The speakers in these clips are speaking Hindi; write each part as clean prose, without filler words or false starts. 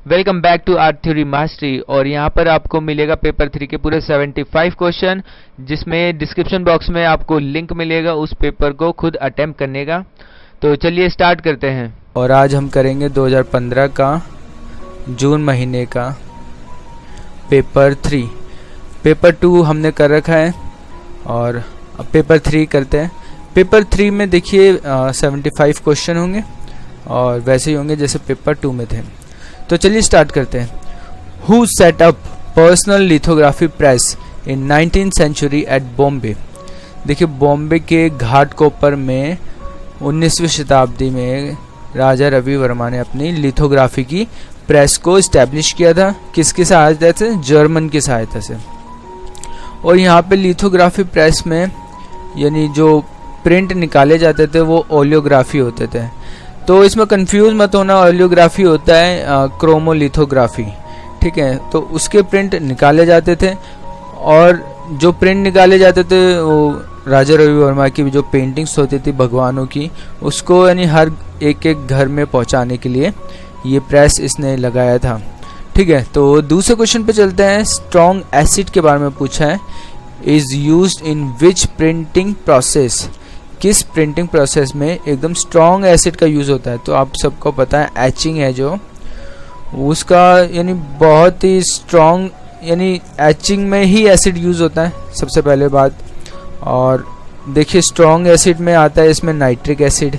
Welcome back to art theory mastery. और यहाँ पर आपको मिलेगा पेपर 3 के पूरे 75 क्वेश्चन, जिसमें डिस्क्रिप्शन बॉक्स में आपको लिंक मिलेगा उस पेपर को खुद अटेम्प्ट करने का। तो चलिए स्टार्ट करते हैं। और आज हम करेंगे 2015 का जून महीने का पेपर 3। पेपर 2 हमने कर रखा है और अब पेपर 3 करते हैं। पेपर 3 में देखिए 75 क्वेश्चन होंगे और वैसे ही होंगे जैसे पेपर 2 में थे। तो चलिए स्टार्ट करते हैं। Who set up personal lithography press in 19th century at Bombay. देखिए बॉम्बे के घाटकोपर में 19वीं शताब्दी में राजा रवि वर्मा ने अपनी लिथोग्राफी की प्रेस को इस्टेब्लिश किया था। किसकी सहायता से? जर्मन की सहायता से। और यहाँ पे लिथोग्राफी प्रेस में यानी जो प्रिंट निकाले जाते थे वो ओलियोग्राफी होते थे। तो इसमें कंफ्यूज मत होना, ओलियोग्राफी होता है क्रोमोलिथोग्राफी, ठीक है। तो उसके प्रिंट निकाले जाते थे और जो प्रिंट निकाले जाते थे वो राजा रवि वर्मा की जो पेंटिंग्स होती थी भगवानों की, उसको यानी हर एक एक घर में पहुंचाने के लिए ये प्रेस इसने लगाया था, ठीक है। तो दूसरे क्वेश्चन पे चलते हैं। स्ट्रॉन्ग एसिड के बारे में पूछा है। Is used in which printing process. किस प्रिंटिंग प्रोसेस में एकदम स्ट्रॉन्ग एसिड का यूज़ होता है? तो आप सबको पता है एचिंग है जो उसका यानी बहुत ही स्ट्रॉन्ग यानी एचिंग में ही एसिड यूज़ होता है सबसे पहले बात। और देखिए स्ट्रॉन्ग एसिड में आता है इसमें नाइट्रिक एसिड,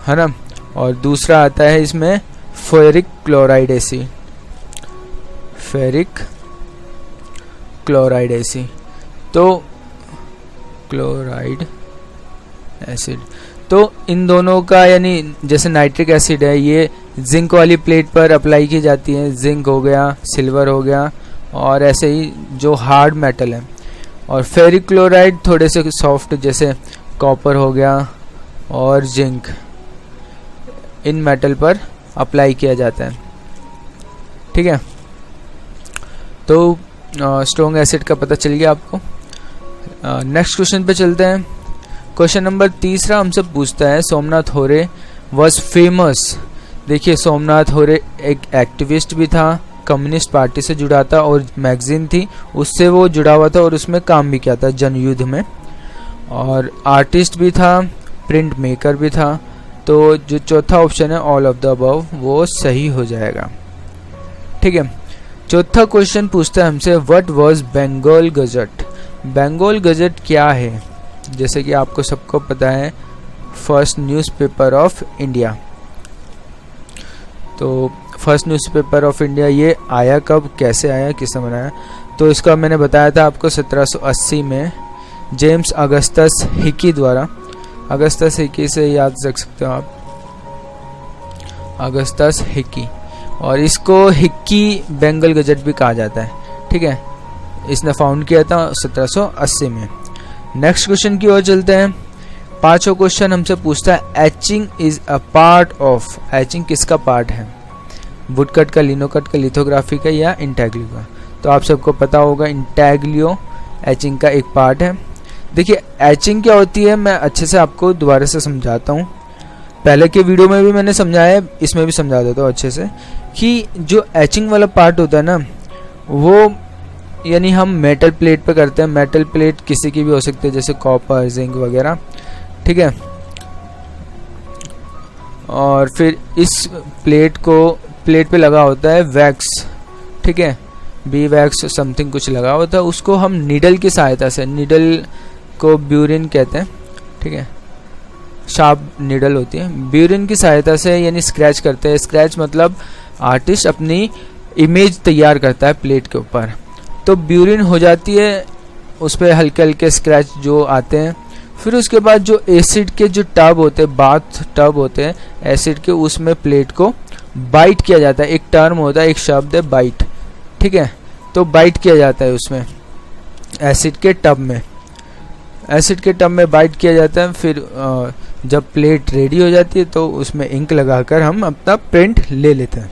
है ना। और दूसरा आता है इसमें ferric chloride acid, ferric chloride acid. तो क्लोराइड एसिड तो इन दोनों का यानी जैसे नाइट्रिक एसिड है ये जिंक वाली प्लेट पर अप्लाई की जाती है। जिंक हो गया, सिल्वर हो गया और ऐसे ही जो हार्ड मेटल है। और फेरिक क्लोराइड थोड़े से सॉफ्ट जैसे कॉपर हो गया और जिंक, इन मेटल पर अप्लाई किया जाता है, ठीक है। तो स्ट्रॉन्ग एसिड का पता चल गया आपको। नेक्स्ट क्वेश्चन पे चलते हैं। क्वेश्चन नंबर 3 हमसे पूछता है सोमनाथ होरे वॉज फेमस। देखिए सोमनाथ होरे एक एक्टिविस्ट भी था, कम्युनिस्ट पार्टी से जुड़ा था और मैगजीन थी उससे वो जुड़ा हुआ था और उसमें काम भी किया था जनयुद्ध में। और आर्टिस्ट भी था, प्रिंट मेकर भी था। तो जो चौथा ऑप्शन है ऑल ऑफ द अबव वो सही हो जाएगा, ठीक है। चौथा क्वेश्चन पूछता है हमसे what was Bengal gazette. Bengal gazette क्या है? जैसे कि आपको सबको पता है फर्स्ट न्यूज़पेपर ऑफ इंडिया। तो फर्स्ट न्यूज़पेपर ऑफ इंडिया ये आया कब, कैसे आया, किसने बनाया? तो इसका मैंने बताया था आपको 1780 में जेम्स अगस्टस हिकी द्वारा। अगस्टस हिकी से याद रख सकते हो आप, अगस्टस हिकी। और इसको हिक्की बंगाल गजट भी कहा जाता है, ठीक है। इसने फाउंड किया था 1780 में। नेक्स्ट क्वेश्चन की ओर चलते हैं। 5वां क्वेश्चन हमसे पूछता है etching is a part of. Etching किसका पार्ट है? वुडकट का, लिनोकट का, लिथोग्राफी का या इंटैग्लियो का? तो आप सबको पता होगा इंटैग्लियो एचिंग का एक पार्ट है। देखिए एचिंग क्या होती है मैं अच्छे से आपको दोबारा से समझाता हूँ। पहले के वीडियो में भी मैंने समझाया, इसमें भी समझा देता हूँ अच्छे से कि जो एचिंग वाला पार्ट होता है ना वो यानी हम मेटल प्लेट पे करते हैं। मेटल प्लेट किसी की भी हो सकती है जैसे कॉपर, जिंक वगैरह, ठीक है। और फिर इस प्लेट पे लगा होता है वैक्स, ठीक है, बी वैक्स समथिंग कुछ लगा होता है। उसको हम नीडल की सहायता से, नीडल को ब्यूरिन कहते हैं, ठीक है, शार्प नीडल होती है, ब्यूरिन की सहायता से यानी स्क्रैच करते हैं। स्क्रैच मतलब आर्टिस्ट अपनी इमेज तैयार करता है प्लेट के ऊपर। तो ब्यूरिन हो जाती है, उस पर हल्के हल्के स्क्रैच जो आते हैं। फिर उसके बाद जो एसिड के जो टब होते हैं, बाथ टब होते हैं एसिड के, उसमें प्लेट को बाइट किया जाता है। एक टर्म होता है, एक शब्द है बाइट, ठीक है। तो बाइट किया जाता है उसमें एसिड के टब में, एसिड के टब में बाइट किया जाता है। फिर जब प्लेट रेडी हो जाती है तो उसमें इंक लगाकर हम अपना प्रिंट ले लेते हैं।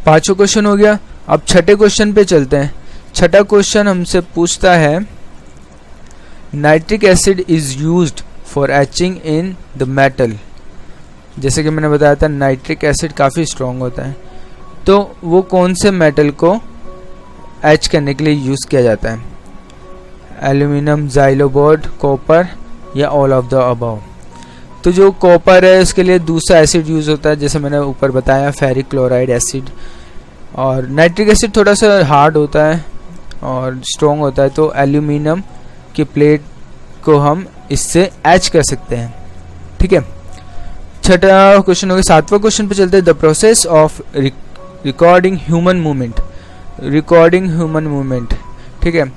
5वां क्वेश्चन हो गया। अब छठे क्वेश्चन पे चलते हैं। छठा क्वेश्चन हमसे पूछता है nitric acid is used for etching in the metal. जैसे कि मैंने बताया था नाइट्रिक एसिड काफ़ी स्ट्रॉन्ग होता है, तो वो कौन से मेटल को एच करने के लिए यूज़ किया जाता है? एल्यूमिनियम, ज़ाइलोबोर्ड, कॉपर या ऑल ऑफ द अबव। तो जो कॉपर है उसके लिए दूसरा एसिड यूज़ होता है, जैसे मैंने ऊपर बताया फेरिक क्लोराइड एसिड। और नाइट्रिक एसिड थोड़ा सा हार्ड होता है और स्ट्रॉन्ग होता है, तो एल्यूमिनियम की प्लेट को हम इससे एच कर सकते हैं। ठीक है, छठा क्वेश्चन हो गया। 7वां क्वेश्चन पे चलते हैं। The process of recording human movement, recording human movement, ठीक है,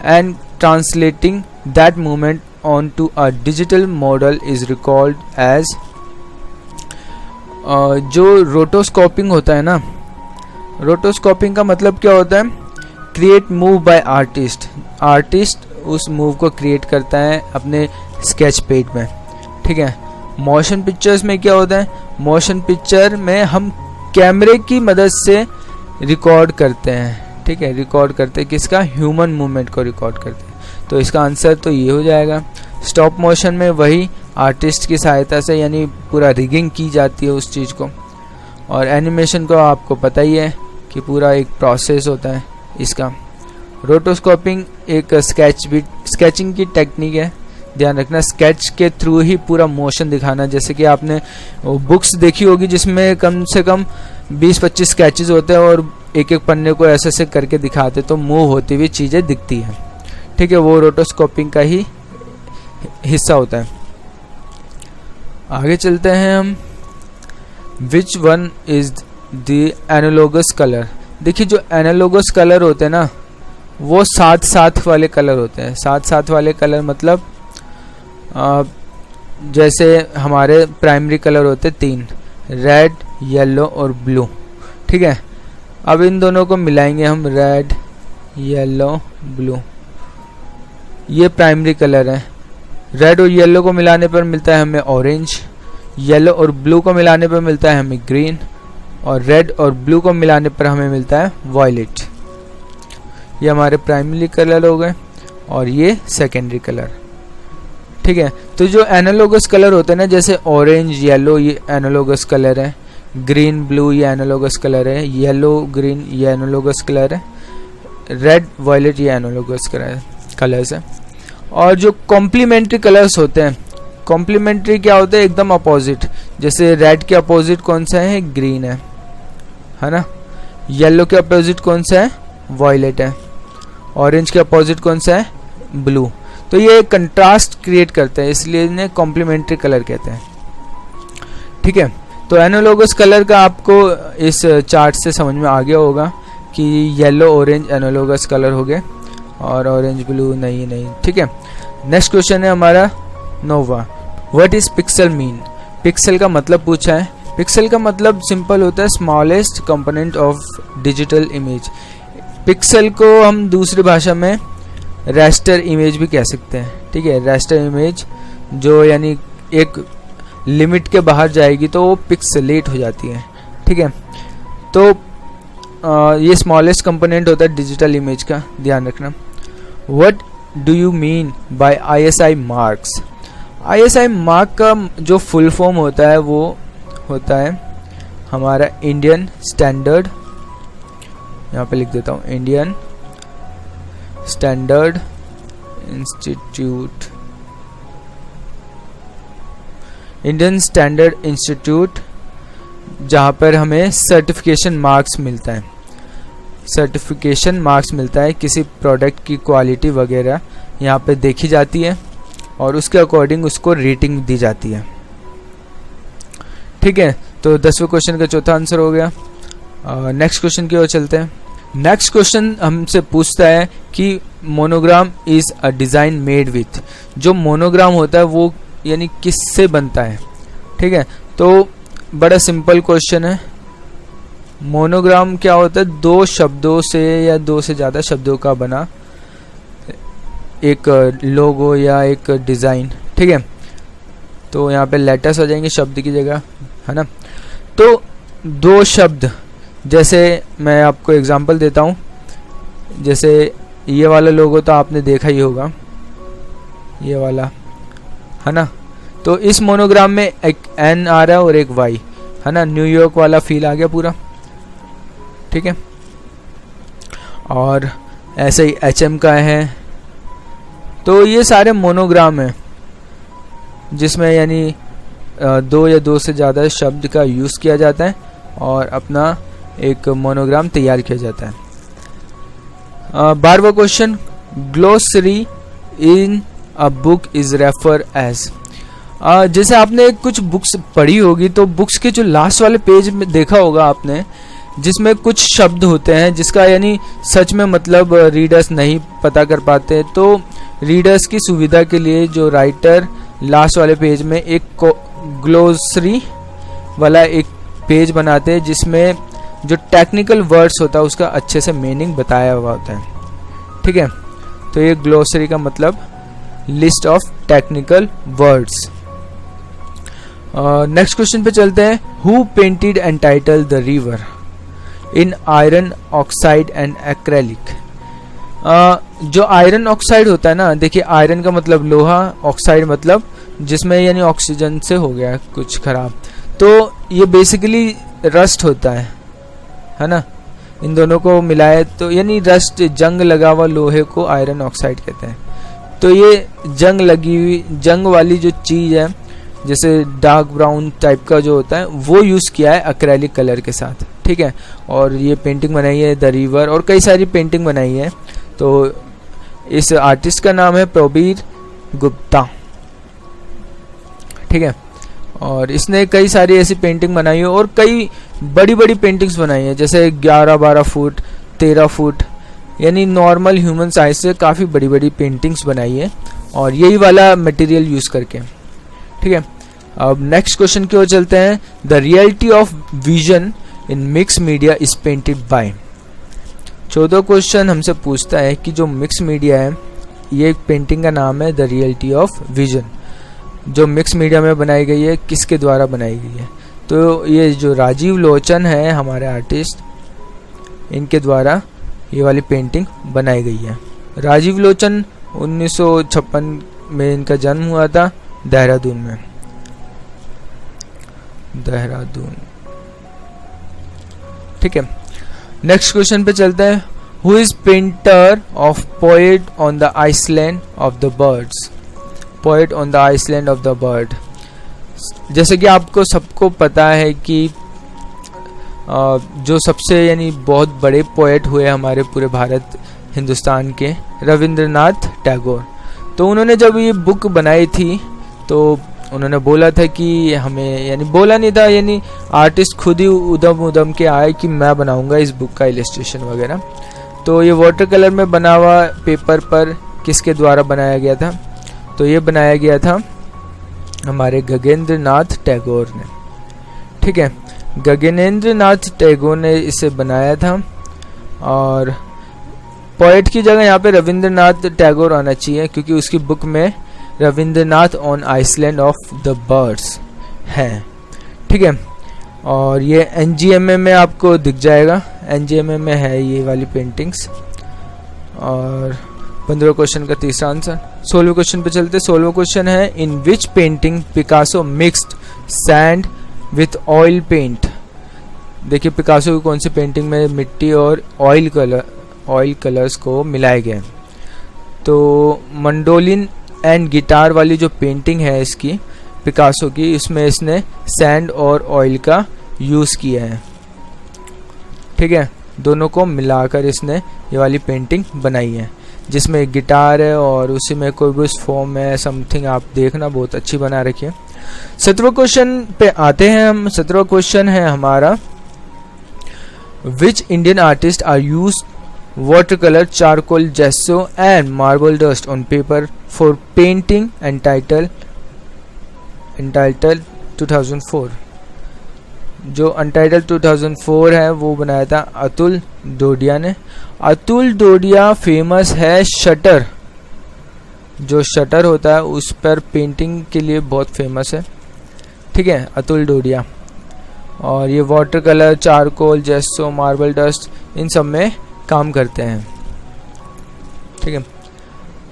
and translating that movement on to a digital model is recalled as, जो रोटोस्कोपिंग होता है ना, रोटोस्कोपिंग का मतलब क्या होता है? Create move by artist, artist उस मूव को क्रिएट करता है अपने स्केच पेड में। ठीक है, मोशन पिक्चर्स में क्या होता है? मोशन पिक्चर में हम कैमरे की मदद से रिकॉर्ड करते हैं। ठीक है, रिकॉर्ड करते हैं किसका? ह्यूमन मूवमेंट को रिकॉर्ड करते हैं। तो इसका आंसर तो ये हो जाएगा। स्टॉप मोशन में वही आर्टिस्ट की सहायता से यानी पूरा रिगिंग की जाती है उस चीज़ को। और एनिमेशन को आपको पता ही है कि पूरा एक प्रोसेस होता है इसका। रोटोस्कोपिंग एक स्केचिंग की टेक्निक है, ध्यान रखना। स्केच के थ्रू ही पूरा मोशन दिखाना, जैसे कि आपने बुक्स देखी होगी जिसमें कम से कम 20-25 स्केचेस होते हैं और एक एक पन्ने को ऐसे ऐसे करके दिखाते तो मूव होती हुई चीज़ें दिखती हैं। ठीक है, वो रोटोस्कोपिंग का ही हिस्सा होता है। आगे चलते हैं हम। Which one is the analogous colour? देखिए, जो एनालॉगस कलर होते हैं ना, वो साथ साथ वाले कलर होते हैं। साथ साथ वाले कलर मतलब जैसे हमारे प्राइमरी कलर होते हैं 3, रेड, येलो और ब्लू। ठीक है, अब इन दोनों को मिलाएंगे हम, रेड, येलो, ब्लू, ये प्राइमरी कलर है। रेड और येलो को मिलाने पर मिलता है हमें ऑरेंज, येलो और ब्लू को मिलाने पर मिलता है हमें ग्रीन, और रेड और ब्लू को मिलाने पर हमें मिलता है वॉयलेट। ये हमारे प्राइमरी कलर हो गए और ये सेकेंडरी कलर। ठीक है, तो जो एनालॉगस कलर होते हैं ना, जैसे ऑरेंज, येलो, ये एनालॉगस कलर है, ग्रीन, ब्लू ये एनालॉगस कलर है, येलो, ग्रीन ये एनालॉगस कलर है, रेड, वॉयलेट ये एनालॉगस कलर्स है। और जो कॉम्प्लीमेंट्री कलर्स होते हैं, कॉम्प्लीमेंट्री क्या होते हैं? एकदम अपोजिट। जैसे रेड के अपोजिट कौन सा है? ग्रीन है ना। येलो के अपोजिट कौन सा है? वॉयलेट है। ऑरेंज के अपोजिट कौन सा है? ब्लू। तो ये कंट्रास्ट क्रिएट करते हैं, इसलिए इन्हें कॉम्प्लीमेंट्री कलर कहते हैं। ठीक है, तो एनालॉगस कलर का आपको इस चार्ट से समझ में आ गया होगा कि येलो ऑरेंज एनालॉगस कलर हो गए और ऑरेंज ब्लू नहीं। ठीक है, नेक्स्ट क्वेश्चन है हमारा 9वां। What is pixel mean? Pixel का मतलब पूछा है। पिक्सल का मतलब सिंपल होता है smallest component of digital image. Pixel को हम दूसरी भाषा में रेस्टर इमेज भी कह सकते हैं। ठीक है, रेस्टर इमेज जो यानी एक लिमिट के बाहर जाएगी तो वो पिक्सेलेट हो जाती है। ठीक है, तो ये स्मॉलेस्ट कंपोनेंट होता है डिजिटल इमेज का, ध्यान रखना। What do you mean by ISI marks? ISI mark का जो फुल फॉर्म होता है वो होता है हमारा इंडियन स्टैंडर्ड, यहाँ पे लिख देता हूँ, Indian standard institute, Indian standard institute, जहाँ पर हमें सर्टिफिकेशन मार्क्स मिलता है। सर्टिफिकेशन मार्क्स मिलता है, किसी प्रोडक्ट की क्वालिटी वगैरह यहाँ पे देखी जाती है और उसके अकॉर्डिंग उसको रेटिंग दी जाती है। ठीक है, तो 10वें क्वेश्चन का चौथा आंसर हो गया। नेक्स्ट क्वेश्चन की ओर चलते हैं। नेक्स्ट क्वेश्चन हमसे पूछता है कि monogram is a design made with. जो मोनोग्राम होता है वो यानी किससे बनता है? ठीक है, तो बड़ा सिंपल क्वेश्चन है। मोनोग्राम क्या होता है? 2 शब्दों से या 2 से ज़्यादा शब्दों का बना एक लोगो या एक डिज़ाइन। ठीक है, तो यहाँ पे लेटर्स आ जाएंगे शब्द की जगह, है ना। तो 2 शब्द, जैसे मैं आपको एग्जांपल देता हूँ, जैसे ये वाला लोगो तो आपने देखा ही होगा, ये वाला, है ना। तो इस मोनोग्राम में एक एन आ रहा है और एक वाई, है ना, न्यूयॉर्क वाला फील आ गया पूरा, ठीक है। और ऐसे ही HM का है। तो ये सारे मोनोग्राम हैं जिसमें यानी 2 या 2 से ज़्यादा शब्द का यूज़ किया जाता है और अपना एक मोनोग्राम तैयार किया जाता है। 12वां question, glossary in a book is refer as. जैसे आपने कुछ बुक्स पढ़ी होगी तो बुक्स के जो लास्ट वाले पेज में देखा होगा आपने, जिसमें कुछ शब्द होते हैं जिसका यानी सच में मतलब रीडर्स नहीं पता कर पाते, तो रीडर्स की सुविधा के लिए जो राइटर लास्ट वाले पेज में एक ग्लोसरी वाला एक पेज बनाते हैं जिसमें जो टेक्निकल वर्ड्स होता है उसका अच्छे से मीनिंग बताया हुआ होता है, ठीक है। तो ये ग्लोसरी का मतलब list of technical words. Next question पे चलते हैं। Who painted and title the river in iron oxide and acrylic. जो आयरन ऑक्साइड होता है ना, देखिए आयरन का मतलब लोहा, ऑक्साइड मतलब जिसमें यानी ऑक्सीजन से हो गया कुछ खराब, तो ये बेसिकली रस्ट होता है ना। इन दोनों को मिलाए तो यानी रस्ट, जंग लगा हुआ लोहे को आयरन ऑक्साइड कहते हैं। तो ये जंग लगी हुई, जंग वाली जो चीज़ है, जैसे डार्क ब्राउन टाइप का जो होता है, वो यूज़ किया है एक्रेलिक कलर के साथ, ठीक है। और ये पेंटिंग बनाई है द रिवर, और कई सारी पेंटिंग बनाई है। तो इस आर्टिस्ट का नाम है प्रबीर गुप्ता, ठीक है। और इसने कई सारी ऐसी पेंटिंग बनाई है और कई बड़ी बड़ी पेंटिंग्स बनाई है, जैसे 11-12 फुट, 13 फुट, यानी नॉर्मल ह्यूमन साइज से काफ़ी बड़ी बड़ी पेंटिंग्स बनाई है, और यही वाला मटेरियल यूज़ करके, ठीक है। अब नेक्स्ट क्वेश्चन की ओर चलते हैं। The reality of vision in mix media is painted bye. 14 question हमसे पूछता है कि जो मिक्स मीडिया है, ये एक पेंटिंग का नाम है द रियलिटी ऑफ विजन, जो मिक्स मीडिया में बनाई गई है, किसके द्वारा बनाई गई है। तो ये जो राजीव लोचन है हमारे आर्टिस्ट, इनके द्वारा ये वाली पेंटिंग बनाई गई है। राजीव लोचन 1956 में इनका जन्म हुआ था, देहरादून में, देहरादून, ठीक है। नेक्स्ट क्वेश्चन पे चलते हैं। Who is painter of poet on the island of the birds. Poet on the island of the bird, जैसे कि आपको सबको पता है कि जो सबसे यानी बहुत बड़े पोएट हुए हमारे पूरे भारत हिंदुस्तान के, रविंद्रनाथ टैगोर। तो उन्होंने जब ये बुक बनाई थी तो उन्होंने बोला था कि हमें, यानी बोला नहीं था, यानी आर्टिस्ट खुद ही उदम के आए कि मैं बनाऊंगा इस बुक का इलस्ट्रेशन वगैरह। तो ये वाटर कलर में बना हुआ पेपर पर किसके द्वारा बनाया गया था, तो ये बनाया गया था हमारे गगनेंद्र नाथ टैगोर ने, ठीक है। गगनेंद्र नाथ टैगोर ने इसे बनाया था, और पोएट की जगह यहाँ पे रविंद्रनाथ टैगोर आना चाहिए, क्योंकि उसकी बुक में Rabindranath on island of the birds है, ठीक है। और ये NGMA में आपको दिख जाएगा, NGMA में है ये वाली पेंटिंग्स। और 15 क्वेश्चन का तीसरा आंसर। 16वें क्वेश्चन पे चलते। 16वां क्वेश्चन है, in which painting Picasso mixed sand with oil paint. देखिए पिकासो की कौन सी पेंटिंग में मिट्टी और ऑयल कलर्स को मिलाए गए। तो मंडोलिन एंड गिटार वाली जो पेंटिंग है इसकी, पिकासो की, इसमें इसने सैंड और ऑयल का यूज़ किया है, ठीक है। दोनों को मिलाकर इसने ये वाली पेंटिंग बनाई है, जिसमें एक गिटार है और उसी में कोई भी फॉर्म है समथिंग, आप देखना बहुत अच्छी बना रखी है। 17वें क्वेश्चन पे आते हैं हम। 17वां क्वेश्चन है हमारा, which Indian artist are use water colour, charcoal, gesso and marble dust on paper for painting entitled 2004। जो अनटाइटल 2004 है वो बनाया था अतुल डोडिया ने। अतुल डोडिया फेमस है शटर, जो शटर होता है उस पर पेंटिंग के लिए बहुत फेमस है, ठीक है, अतुल डोडिया। और ये water colour, charcoal, जेसो, marble dust, इन सब में काम करते हैं, ठीक है।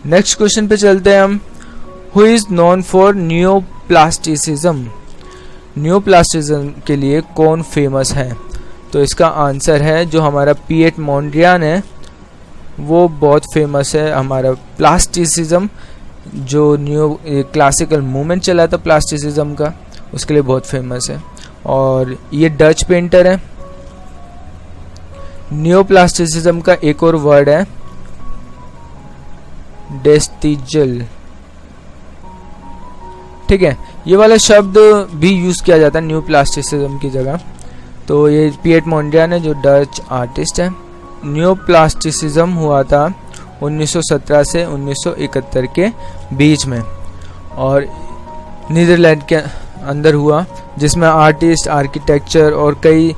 नेक्स्ट क्वेश्चन पे चलते हैं हम। हु इज नोन फॉर नियोप्लास्टिसिज्म, नियोप्लास्टिसिज्म के लिए कौन फेमस है? तो इसका आंसर है जो हमारा पिएट मोंड्रियान है, वो बहुत फेमस है। हमारा प्लास्टिसिज्म जो न्यू क्लासिकल मूवमेंट चला था प्लास्टिसिज्म का, उसके लिए बहुत फेमस है। और ये डच पेंटर है। नियोप्लास्टिसिज्म का एक और वर्ड है डेस्टिजल, ठीक है। ये वाला शब्द भी यूज किया जाता है नियोप्लास्टिसिज्म की जगह। तो ये पिएट मोंड्रियान है जो डच आर्टिस्ट है। नियोप्लास्टिसिज्म हुआ था 1917 से 1971 के बीच में और नीदरलैंड के अंदर हुआ, जिसमें आर्टिस्ट, आर्किटेक्चर और कई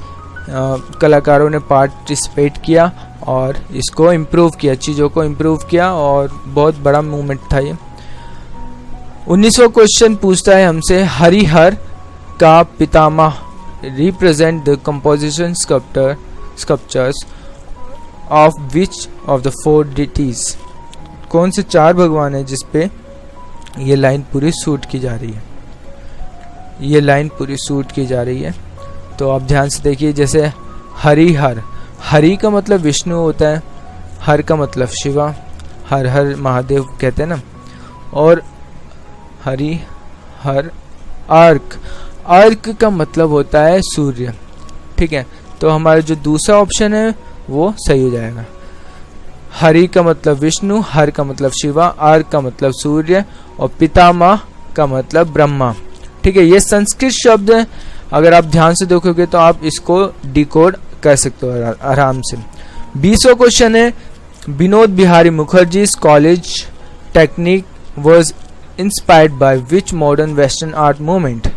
कलाकारों ने पार्टिसिपेट किया और इसको इम्प्रूव किया, चीज़ों को इम्प्रूव किया और बहुत बड़ा मूवमेंट था ये। 19वां क्वेश्चन पूछता है हमसे, हरिहर का Pitamah represent the composition sculptures of which of the four deities. कौन से चार भगवान है जिस पे ये लाइन पूरी शूट की जा रही है? ये लाइन पूरी शूट की जा रही है, तो आप ध्यान से देखिए। जैसे हरिहर, हरि का मतलब विष्णु होता है, हर का मतलब शिवा, हर हर महादेव कहते हैं ना। और हरि हर, अर्क, अर्क का मतलब होता है सूर्य, ठीक है। तो हमारा जो दूसरा ऑप्शन है वो सही हो जाएगा। हरि का मतलब विष्णु, हर का मतलब शिवा, अर्क का मतलब सूर्य और पितामह का मतलब ब्रह्मा, ठीक है। ये संस्कृत शब्द है, अगर आप ध्यान से देखोगे तो आप इसको डिकोड कर सकते हो आराम से। 20वां क्वेश्चन है, Vinod Bihari Mukherjee college technique was inspired by which modern western art movement.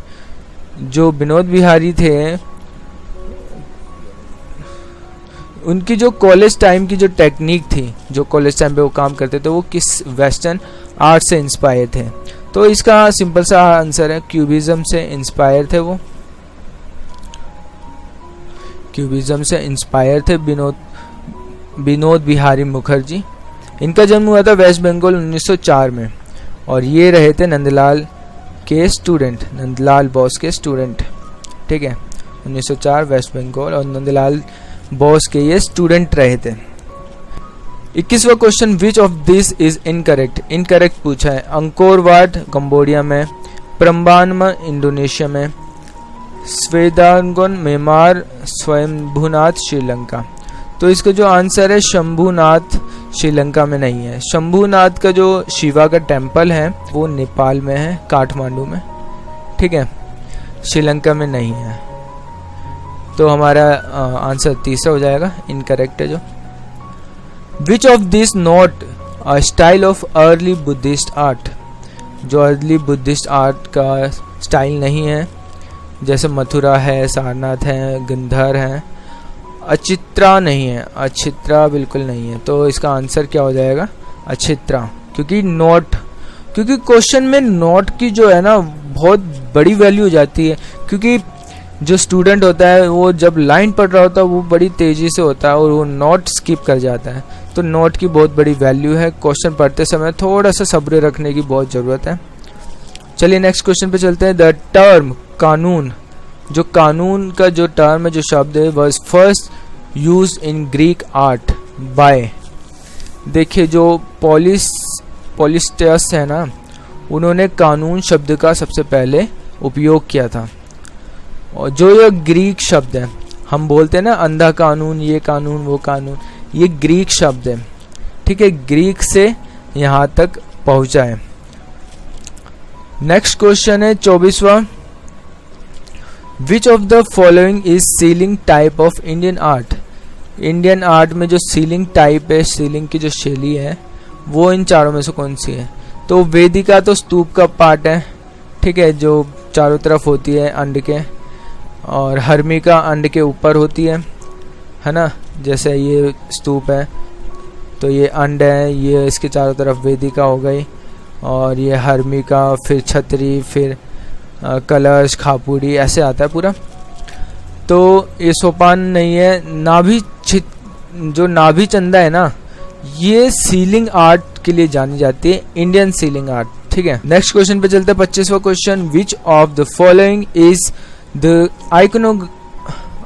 जो विनोद बिहारी थे, उनकी जो कॉलेज टाइम की जो टेक्निक थी, जो कॉलेज टाइम पे वो काम करते थे, वो किस वेस्टर्न आर्ट से इंस्पायर थे? तो इसका सिंपल सा आंसर है क्यूबिज्म से इंस्पायर थे वो, क्यूबिज्म से इंस्पायर थे विनोद बिहारी मुखर्जी। इनका जन्म हुआ था वेस्ट बंगाल 1904 में और ये रहे थे नंदलाल के स्टूडेंट, नंदलाल बोस के स्टूडेंट, ठीक है। 1904 वेस्ट बंगाल और नंदलाल बोस के ये स्टूडेंट रहे थे। 21वां question, which of this is incorrect? Incorrect पूछा है। अंकोर वाट कंबोडिया में, प्रम्बान इंडोनेशिया में, स्वेदांगन म्यांमार, स्वयंभूनाथ श्रीलंका। तो इसका जो आंसर है शंभूनाथ श्रीलंका में नहीं है। शंभूनाथ का जो शिवा का टेम्पल है वो नेपाल में है, काठमांडू में, ठीक है, श्रीलंका में नहीं है। तो हमारा आंसर तीसरा हो जाएगा, इनकरेक्ट है जो। विच of this not a style of early Buddhist art? जो अर्ली बुद्धिस्ट आर्ट का स्टाइल नहीं है, जैसे मथुरा है, सारनाथ है, गंधर है। अचित्रा नहीं है, अचित्रा बिल्कुल नहीं है। तो इसका आंसर क्या हो जाएगा? अचित्रा, क्योंकि नोट, क्योंकि क्वेश्चन में नोट की जो है ना बहुत बड़ी वैल्यू हो जाती है, क्योंकि जो स्टूडेंट होता है वो जब लाइन पढ़ रहा होता है वो बड़ी तेजी से होता है और वो नोट स्किप कर जाता है। तो नोट की बहुत बड़ी वैल्यू है, क्वेश्चन पढ़ते समय थोड़ा सा सब्र रखने की बहुत ज़रूरत है। चलिए नेक्स्ट क्वेश्चन पे चलते हैं। द टर्म कानून, जो कानून का जो टर्म है, जो शब्द है, was first used in Greek art bye, देखिए जो पॉलिस्टस है ना, उन्होंने कानून शब्द का सबसे पहले उपयोग किया था। और जो ये ग्रीक शब्द है, हम बोलते हैं ना अंधा कानून, ये कानून, वो कानून, ये ग्रीक शब्द है, ठीक है, ग्रीक से यहाँ तक पहुँचा है। नेक्स्ट क्वेश्चन है 24वां। Which of the following is ceiling type of Indian art? Indian art में जो सीलिंग टाइप है, सीलिंग की जो शैली है, वो इन चारों में से कौन सी है? तो वेदिका तो स्तूप का पार्ट है, ठीक है, जो चारों तरफ होती है अंड के, और हर्मिका अंड के ऊपर होती है ना, जैसे ये स्तूप है तो ये अंड है, ये इसके चारों तरफ वेदिका हो गई, और ये हर्मिका, फिर छतरी, फिर कलश, खापुड़ी, ऐसे आता है पूरा। तो ये सोपान नहीं है। नाभि जो नाभि चंदा है ना, ये सीलिंग आर्ट के लिए जानी जाती है, इंडियन सीलिंग आर्ट, ठीक है, नेक्स्ट क्वेश्चन पे चलते हैं। 25वां question, which of the following is the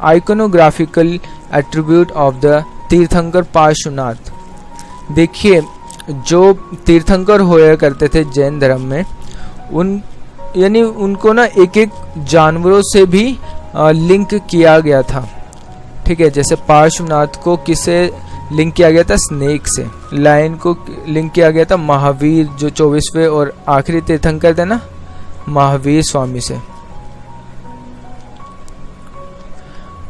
iconographical attribute of the Tirthankar Parshvanath. देखिए, जो तीर्थंकर होया करते थे जैन धर्म में, उनको ना एक एक जानवरों से भी लिंक किया गया था। ठीक है, जैसे पार्श्वनाथ को किससे लिंक किया गया था? स्नेक से। लायन को लिंक किया गया था महावीर, जो 24वें और आखिरी तीर्थंकर थे ना, महावीर स्वामी से।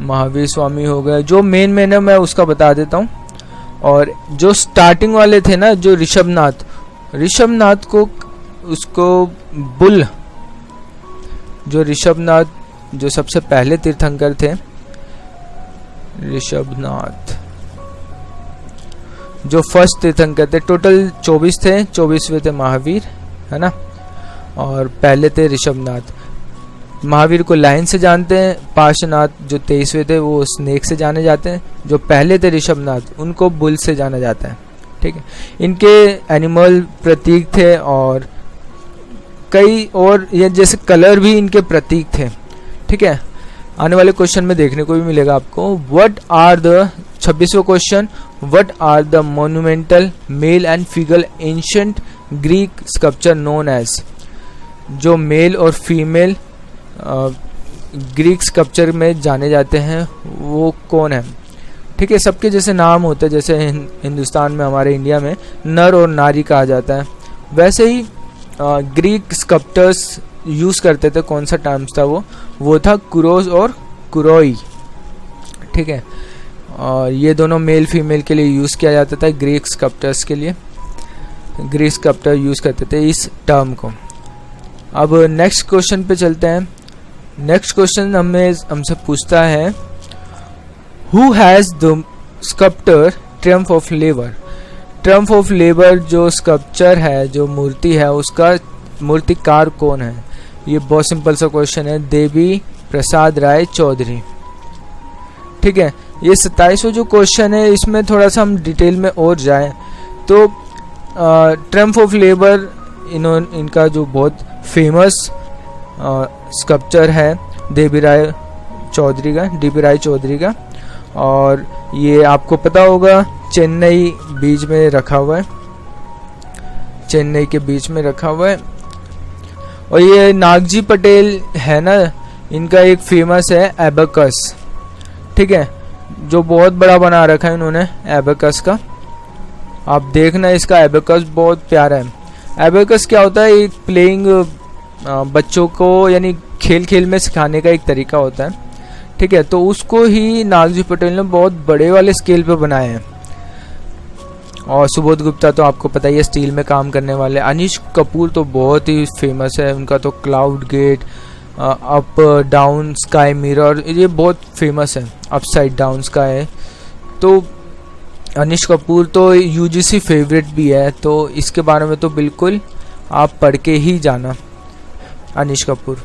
महावीर स्वामी हो गए। जो मेन है मैं उसका बता देता हूँ। और जो स्टार्टिंग वाले थे ना, जो ऋषभनाथ को उसको बुल, जो ऋषभनाथ जो सबसे पहले तीर्थंकर थे, ऋषभनाथ जो फर्स्ट तीर्थंकर थे, टोटल 24 थे, 24वें थे महावीर, है ना, और पहले थे ऋषभनाथ। महावीर को लायन से जानते हैं, पार्श्वनाथ जो 23वें थे वो स्नेक से जाने जाते हैं, जो पहले थे ऋषभनाथ उनको बुल से जाना जाता है। ठीक है, इनके एनिमल प्रतीक थे और कई और ये जैसे कलर भी इनके प्रतीक थे। ठीक है, आने वाले क्वेश्चन में देखने को भी मिलेगा आपको। व्हाट आर द 26वां question, what are the monumental male and female ancient Greek sculpture known as. जो मेल और फीमेल ग्रीक स्कल्पचर में जाने जाते हैं वो कौन है? ठीक है, सबके जैसे नाम होते हैं, जैसे हिंदुस्तान में, हमारे इंडिया में नर और नारी कहा जाता है, वैसे ही ग्रीक स्कल्पटर्स यूज़ करते थे। कौन सा टर्म्स था वो था कुरोस और कुरोई। ठीक है, और ये दोनों मेल फीमेल के लिए यूज़ किया जाता था। ग्रीक स्कल्पटर्स के लिए ग्रीक स्कल्पटर यूज़ करते थे इस टर्म को। अब नेक्स्ट क्वेश्चन पे चलते हैं। नेक्स्ट क्वेश्चन हमसे पूछता है, who has the sculptor Triumph of labour. Triumph of labour जो स्कल्पचर है, जो मूर्ति है, उसका मूर्तिकार कौन है? ये बहुत सिंपल सा क्वेश्चन है, देवी प्रसाद राय चौधरी। ठीक है, ये 27वां जो क्वेश्चन है, इसमें थोड़ा सा हम डिटेल में और जाएं तो ट्रियम्फ ऑफ लेबर इनका जो बहुत फेमस स्कल्पचर है डीबी राय चौधरी का, और ये आपको पता होगा चेन्नई बीच में रखा हुआ है, चेन्नई के बीच में रखा हुआ है। और ये नागजी पटेल है ना, इनका एक फेमस है एबेकस। ठीक है, जो बहुत बड़ा बना रखा है इन्होंने एबेकस का, आप देखना इसका एबेकस बहुत प्यारा है। एबेकस क्या होता है? एक प्लेइंग बच्चों को यानी खेल में सिखाने का एक तरीका होता है। ठीक है, तो उसको ही नागजी पटेल ने बहुत बड़े वाले स्केल पे बनाए हैं। और सुबोध गुप्ता तो आपको पता ही है, स्टील में काम करने वाले। अनिश कपूर तो बहुत ही फेमस है, उनका तो cloud gate, up down sky mirror, ये बहुत फेमस है। अपसाइड डाउन स्काई, तो अनिश कपूर तो यूजीसी फेवरेट भी है, तो इसके बारे में तो बिल्कुल आप पढ़ के ही जाना, अनिश कपूर।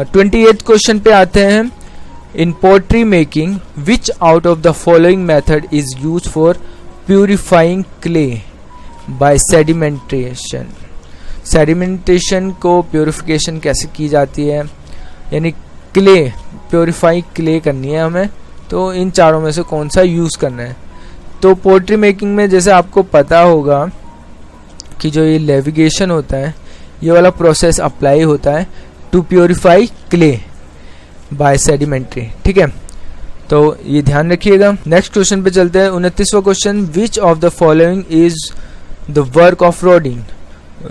28th क्वेश्चन पे आते हैं। In pottery making which out of the following method is use for purifying clay by sedimentation. Sedimentation को प्योरिफिकेशन कैसे की जाती है, यानी क्ले प्योरीफाई क्ले करनी है हमें, तो इन चारों में से कौन सा यूज़ करना है? तो पोट्री मेकिंग में जैसे आपको पता होगा कि जो ये लेविगेशन होता है, ये वाला प्रोसेस अप्लाई होता है to purify clay by sedimentary. ठीक है, तो ये ध्यान रखिएगा। नेक्स्ट क्वेश्चन पे चलते हैं। 29वां question, which of the following is the work of Rodin.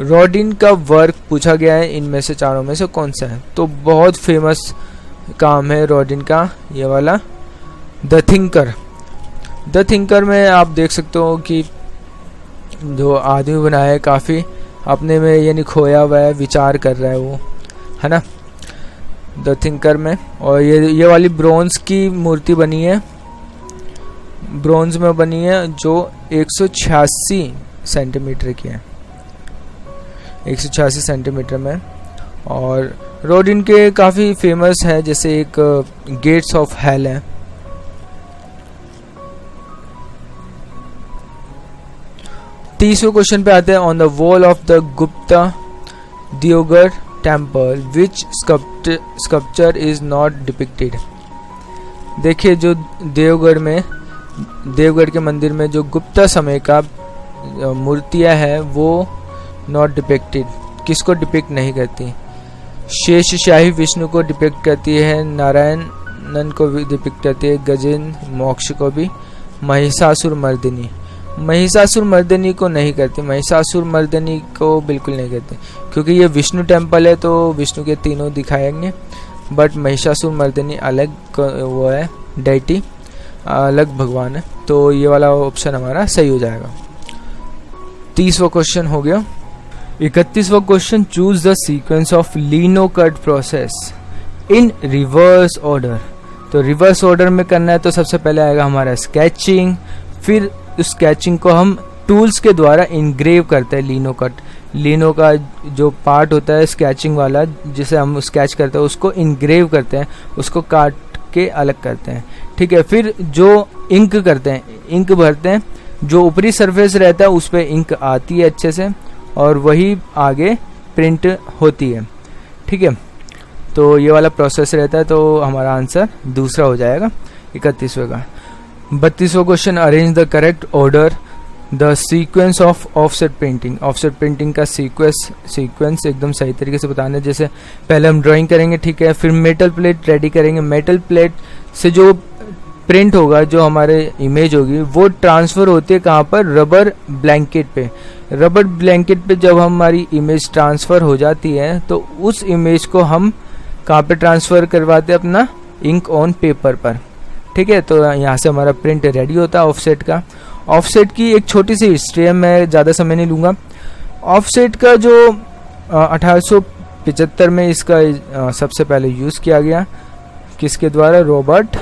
Rodin का वर्क पूछा गया है, इनमें से चारों में से कौन सा है? तो बहुत फेमस काम है रॉडिन का, ये वाला द थिंकर। द थिंकर में आप देख सकते हो कि जो आदमी बनाया है काफ़ी अपने में यानी खोया हुआ है, विचार कर रहा है वो, है ना, द थिंकर में। और ये वाली ब्रोंज की मूर्ति बनी है, ब्रोंज में बनी है, जो 186 सेंटीमीटर की है, 186 सेंटीमीटर में। और रॉडिन के काफ़ी फेमस है, जैसे एक गेट्स ऑफ हेल है, 30वें क्वेश्चन पे आते हैं। On the wall of the Gupta Deogarh temple which sculpture is not depicted. देखिए जो देवगढ़ के मंदिर में जो गुप्ता समय का मूर्तियां हैं वो नॉट डिपिक्टेड, किसको डिपिक्ट नहीं करती। शेषशाही विष्णु को डिपिक्ट करती है, नारायणन को भी डिपिक्ट करती है, गजेंद्र मोक्ष को भी, महिषासुर मर्दिनी को नहीं करती, महिषासुर मर्दिनी को बिल्कुल नहीं करती क्योंकि ये विष्णु टेम्पल है तो विष्णु के तीनों दिखाएंगे, बट महिषासुर मर्दिनी अलग वो है डेटी, अलग भगवान है, तो ये वाला ऑप्शन हमारा सही हो जाएगा। 30वां क्वेश्चन हो गया। 31वां question, choose the sequence of linocut process in reverse order. तो रिवर्स ऑर्डर में करना है तो सबसे पहले आएगा हमारा स्केचिंग, फिर उस स्केचिंग को हम टूल्स के द्वारा इंग्रेव करते हैं। लिनो का जो पार्ट होता है स्केचिंग वाला जिसे हम स्केच करते हैं उसको इंग्रेव करते हैं, उसको काट के अलग करते हैं, ठीक है। फिर जो इंक करते हैं, इंक भरते हैं, जो ऊपरी सरफेस रहता है उस पर इंक आती है अच्छे से और वही आगे प्रिंट होती है, ठीक है। तो ये वाला प्रोसेस रहता है, तो हमारा आंसर दूसरा हो जाएगा 31वें का। 32वां question, arrange the correct order the sequence of offset printing. Offset printing का सीक्वेंस एकदम सही तरीके से बताना है। जैसे पहले हम ड्राइंग करेंगे, ठीक है, फिर मेटल प्लेट रेडी करेंगे, मेटल प्लेट से जो प्रिंट होगा, जो हमारे इमेज होगी वो ट्रांसफ़र होती है कहाँ पर, रबर ब्लैंकेट पे। रबर ब्लैंकेट पे जब हमारी इमेज ट्रांसफ़र हो जाती है तो उस इमेज को हम कहाँ पे ट्रांसफ़र करवाते हैं, अपना इंक ऑन पेपर पर, ठीक है। तो यहाँ से हमारा प्रिंट रेडी होता है ऑफसेट का। ऑफसेट की एक छोटी सी हिस्ट्री है, मैं ज़्यादा समय नहीं लूँगा। ऑफसेट का जो 1875 में इसका सबसे पहले यूज़ किया गया, किसके द्वारा, रॉबर्ट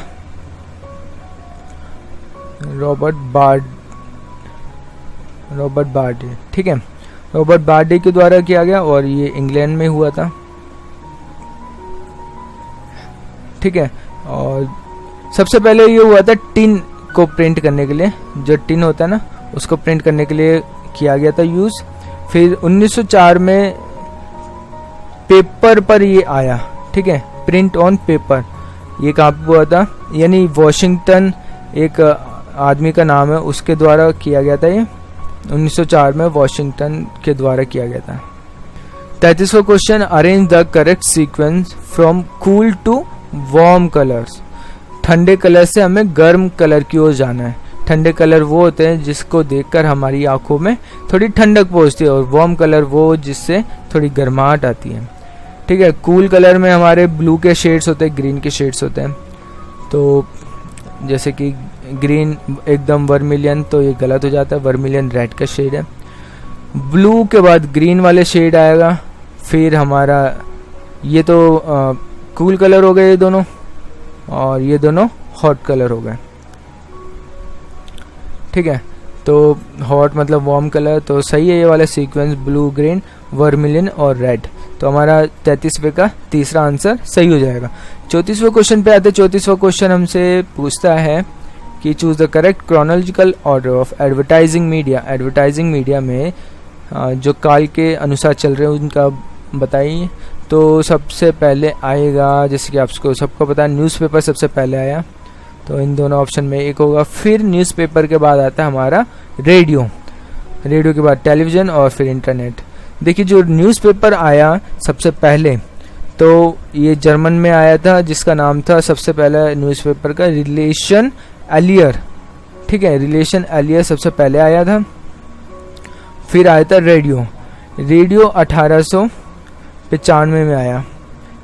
बार्डे, ठीक है, रॉबर्ट बार्डे के द्वारा किया गया और ये इंग्लैंड में हुआ था, ठीक है। और सबसे पहले ये हुआ था टिन को प्रिंट करने के लिए, जो टिन होता है ना उसको प्रिंट करने के लिए किया गया था यूज़। फिर 1904 में पेपर पर ये आया, ठीक है, प्रिंट ऑन पेपर। ये कहाँ पे हुआ था, यानी वॉशिंगटन एक आदमी का नाम है, उसके द्वारा किया गया था। ये 1904 में वॉशिंगटन के द्वारा किया गया था। 33वां question, arrange the correct sequence from cool to warm colours. ठंडे कलर से हमें गर्म कलर की ओर जाना है। ठंडे कलर वो होते हैं जिसको देखकर हमारी आंखों में थोड़ी ठंडक पहुंचती है और वार्म कलर वो जिससे थोड़ी गर्माहट आती है, ठीक है। कूल कलर में हमारे ब्लू के शेड्स होते हैं, ग्रीन के शेड्स होते हैं। तो जैसे कि ग्रीन एकदम वर्मिलियन, तो ये गलत हो जाता है, वर्मिलियन रेड का शेड है। ब्लू के बाद ग्रीन वाले शेड आएगा, फिर हमारा ये तो कूल कलर हो गए ये दोनों, और ये दोनों हॉट कलर हो गए, ठीक है। तो हॉट मतलब वार्म कलर, तो सही है ये वाला सीक्वेंस, ब्लू, ग्रीन, वर्मिलियन और रेड। तो हमारा 33वें का तीसरा आंसर सही हो जाएगा। 34वें क्वेश्चन पे आते हैं। 34वां क्वेश्चन हमसे पूछता है कि choose the correct chronological order of advertising media. Advertising media में जो काल के अनुसार चल रहे हैं उनका बताइए। तो सबसे पहले आएगा, जैसे कि आपको सबको पता है, न्यूज़पेपर सबसे पहले आया, तो इन दोनों ऑप्शन में एक होगा। फिर न्यूज़पेपर के बाद आता है हमारा रेडियो, रेडियो के बाद टेलीविज़न और फिर इंटरनेट। देखिए जो न्यूज़पेपर आया सबसे पहले, तो ये जर्मन में आया था, जिसका नाम था सबसे पहला न्यूज़पेपर का रिलेशन एलियर, ठीक है, रिलेशन एलियर सबसे पहले आया था। फिर आया था रेडियो, रेडियो 1895 में आया,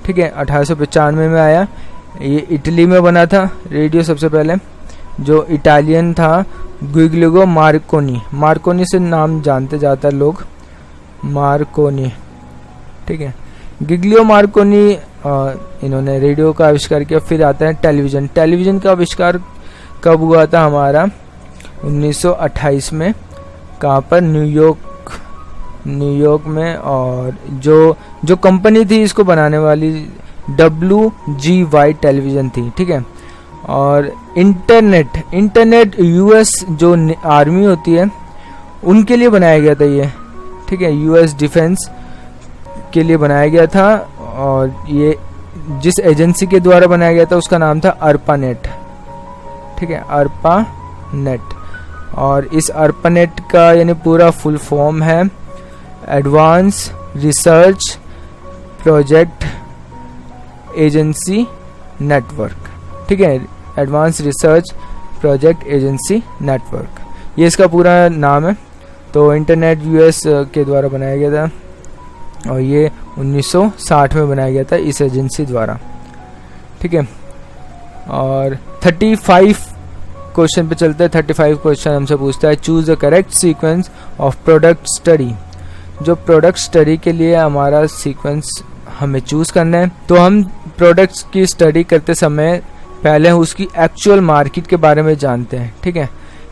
ठीक है, 1895 में आया। ये इटली में बना था रेडियो सबसे पहले, जो इटालियन था गुइग्लियो मार्कोनी, मार्कोनी से नाम जानते जाता है लोग, मार्कोनी, ठीक है, गिग्लियो मार्कोनी इन्होंने रेडियो का आविष्कार किया। फिर आता है टेलीविज़न। टेलीविज़न का आविष्कार कब हुआ था हमारा, 1928 में, कहाँ पर, न्यूयॉर्क में। और जो कंपनी थी इसको बनाने वाली WGY टेलीविज़न थी, ठीक है। और इंटरनेट यूएस जो आर्मी होती है उनके लिए बनाया गया था ये, ठीक है, यूएस डिफेंस के लिए बनाया गया था। और ये जिस एजेंसी के द्वारा बनाया गया था उसका नाम था ARPANET, ठीक है, ARPANET। और इस ARPANET का यानी पूरा फुल फॉर्म है advance research project agency network, ठीक है, advance research project agency network, ये इसका पूरा नाम है। तो इंटरनेट यूएस के द्वारा बनाया गया था और ये 1960 में बनाया गया था इस एजेंसी द्वारा, ठीक है। और 35 क्वेश्चन पे चलते हैं। 35 क्वेश्चन हमसे पूछता है choose the correct sequence of product study. जो प्रोडक्ट स्टडी के लिए हमारा सीक्वेंस हमें चूज करना है। तो हम प्रोडक्ट्स की स्टडी करते समय पहले उसकी एक्चुअल मार्केट के बारे में जानते हैं, ठीक है,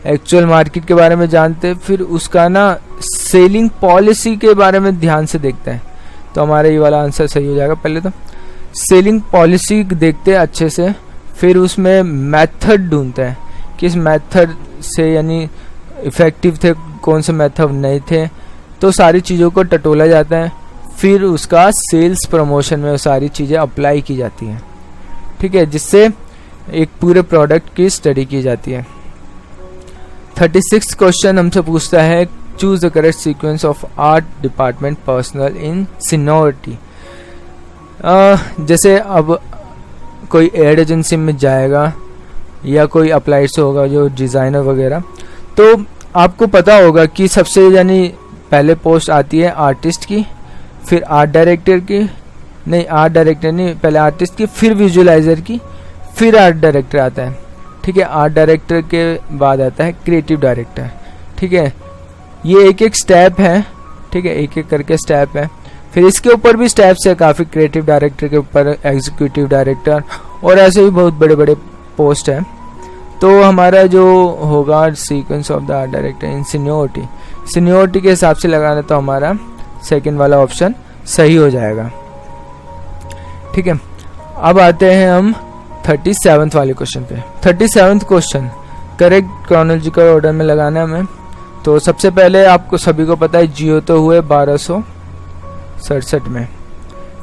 एक्चुअल मार्केट के बारे में जानते हैं, फिर उसका ना सेलिंग पॉलिसी के बारे में ध्यान से देखते हैं। तो हमारा ये वाला आंसर सही हो जाएगा। पहले तो सेलिंग पॉलिसी देखते हैं अच्छे से, फिर उसमें मेथड ढूंढते हैं किस मेथड से यानी इफ़ेक्टिव थे, कौन से मेथड नहीं थे, तो सारी चीज़ों को टटोला जाता है। फिर उसका सेल्स प्रमोशन में वो सारी चीज़ें अप्लाई की जाती हैं, ठीक है, जिससे एक पूरे प्रोडक्ट की स्टडी की जाती है। 36 क्वेश्चन हमसे पूछता है choose the correct sequence of art department personal in seniority. जैसे अब कोई एड एजेंसी में जाएगा या कोई अप्लाइड से होगा जो डिज़ाइनर वगैरह, तो आपको पता होगा कि सबसे यानी पहले पोस्ट आती है आर्टिस्ट की, फिर आर्ट डायरेक्टर की, नहीं आर्ट डायरेक्टर नहीं, पहले आर्टिस्ट की, फिर विजुअलाइजर की, फिर आर्ट डायरेक्टर आता है, ठीक है। आर्ट डायरेक्टर के बाद आता है क्रिएटिव डायरेक्टर, ठीक है। ये एक एक स्टेप है, ठीक है, एक एक करके स्टेप है। फिर इसके ऊपर भी स्टेप्स है काफ़ी, क्रिएटिव डायरेक्टर के ऊपर एग्जीक्यूटिव डायरेक्टर और ऐसे भी बहुत बड़े बड़े पोस्ट है। तो हमारा जो होगा sequence of the art director in seniority, seniority के हिसाब से लगाना, तो हमारा सेकंड वाला ऑप्शन सही हो जाएगा, ठीक है। अब आते हैं हम 37th वाले क्वेश्चन पे। 37th question correct chronological order में लगाना है हमें। तो सबसे पहले आपको सभी को पता है जियो तो हुए 1267 में,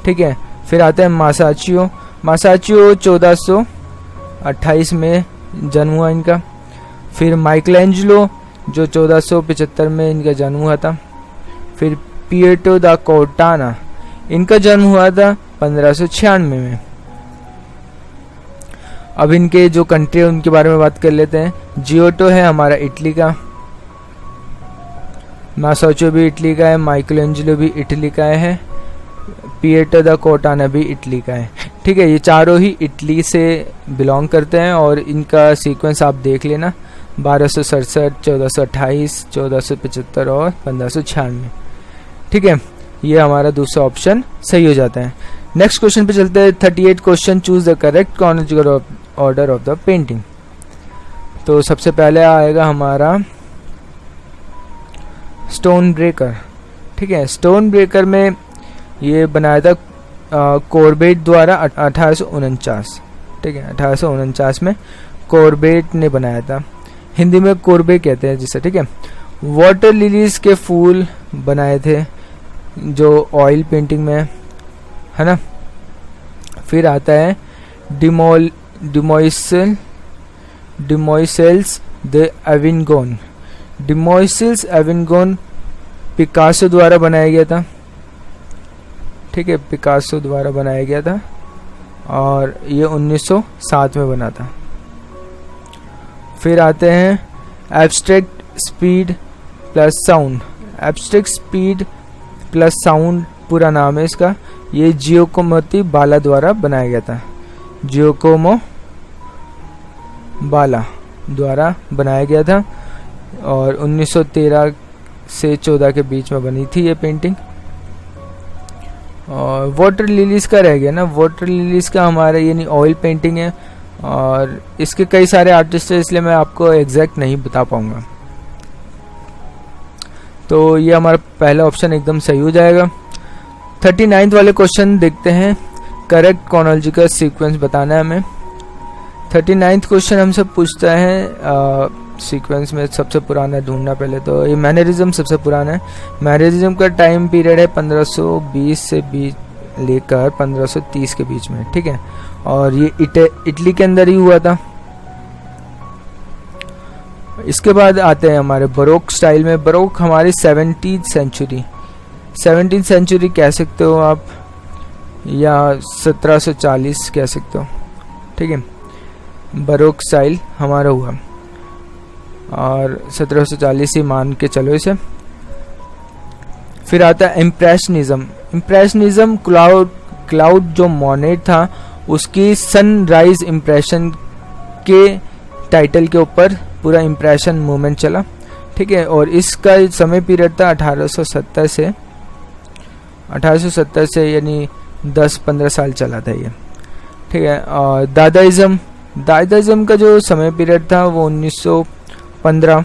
ठीक है। फिर आते हैं मासाचियो 1428 में जन्म हुआ इनका। फिर माइकलैंजेलो जो 1475 में इनका जन्म हुआ था। फिर पिएट्रो दा कोर्टाना इनका जन्म हुआ था 1596 में। अब इनके जो कंट्री है उनके बारे में बात कर लेते हैं। जियोटो है हमारा इटली का, मासाचियो भी इटली का है, माइकलैंजेलो भी इटली का है, पिएट्रो दा कोर्टाना भी इटली का है, ठीक है। ये चारों ही इटली से बिलोंग करते हैं और इनका सीक्वेंस आप देख लेना 1267, 1428, 1475 और 1596, ठीक है। ये हमारा दूसरा ऑप्शन सही हो जाता है। नेक्स्ट क्वेश्चन पे चलते हैं। 38 question choose the correct chronological order of the painting. तो सबसे पहले आएगा हमारा स्टोन ब्रेकर, ठीक है। स्टोन ब्रेकर में ये बनाया था कॉर्बेट द्वारा 1849, ठीक है, 1849 में कॉर्बेट ने बनाया था। हिंदी में कोरबे कहते हैं जिसे, ठीक है। वाटर लिलीज के फूल बनाए थे जो ऑयल पेंटिंग में है ना। फिर आता है डिमोइसेल्स द एविनगोन। डिमोइसेल्स एविनगोन पिकासो द्वारा बनाया गया था, ठीक है, पिकासो द्वारा बनाया गया था और ये 1907 में बना था। फिर आते हैं abstract speed plus sound. Abstract speed plus sound पूरा नाम है इसका। ये जियोकोमो बाला द्वारा बनाया गया था, जियोकोमो बाला द्वारा बनाया गया था और 1913 से 14 के बीच में बनी थी ये पेंटिंग। और वाटर लिलीज का रह गया ना, वाटर लिलीज का हमारा यानी ऑयल पेंटिंग है और इसके कई सारे आर्टिस्ट हैं, इसलिए मैं आपको एग्जैक्ट नहीं बता पाऊंगा। तो ये हमारा पहला ऑप्शन एकदम सही हो जाएगा। 39th वाले क्वेश्चन देखते हैं। करेक्ट क्रोनोलॉजिकल सीक्वेंस बताना है हमें। 39th क्वेश्चन हमसे पूछता है सीक्वेंस में सबसे पुराना ढूंढना पहले। तो ये मैनरिज्म सबसे पुराना है। मैनरिज्म का टाइम पीरियड है 1520 से लेकर 1530 के बीच में, ठीक है। और ये इटली के अंदर ही हुआ था। इसके बाद आते हैं हमारे बरोक स्टाइल में। बरोक हमारी 17th सेंचुरी कह सकते हो आप, या 1740 कह सकते हो, ठीक है। बरोक स्टाइल हमारा हुआ और 1740 ही मान के चलो इसे। फिर आता है इम्प्रेशनिज्म। क्लाउड जो मोनेट था उसकी सनराइज इम्प्रेशन के टाइटल के ऊपर पूरा इम्प्रेशन मूवमेंट चला, ठीक है। और इसका समय पीरियड था 1870 से यानी 10-15 साल चला था ये, ठीक है। और दादाइज्म का जो समय पीरियड था वो 1915,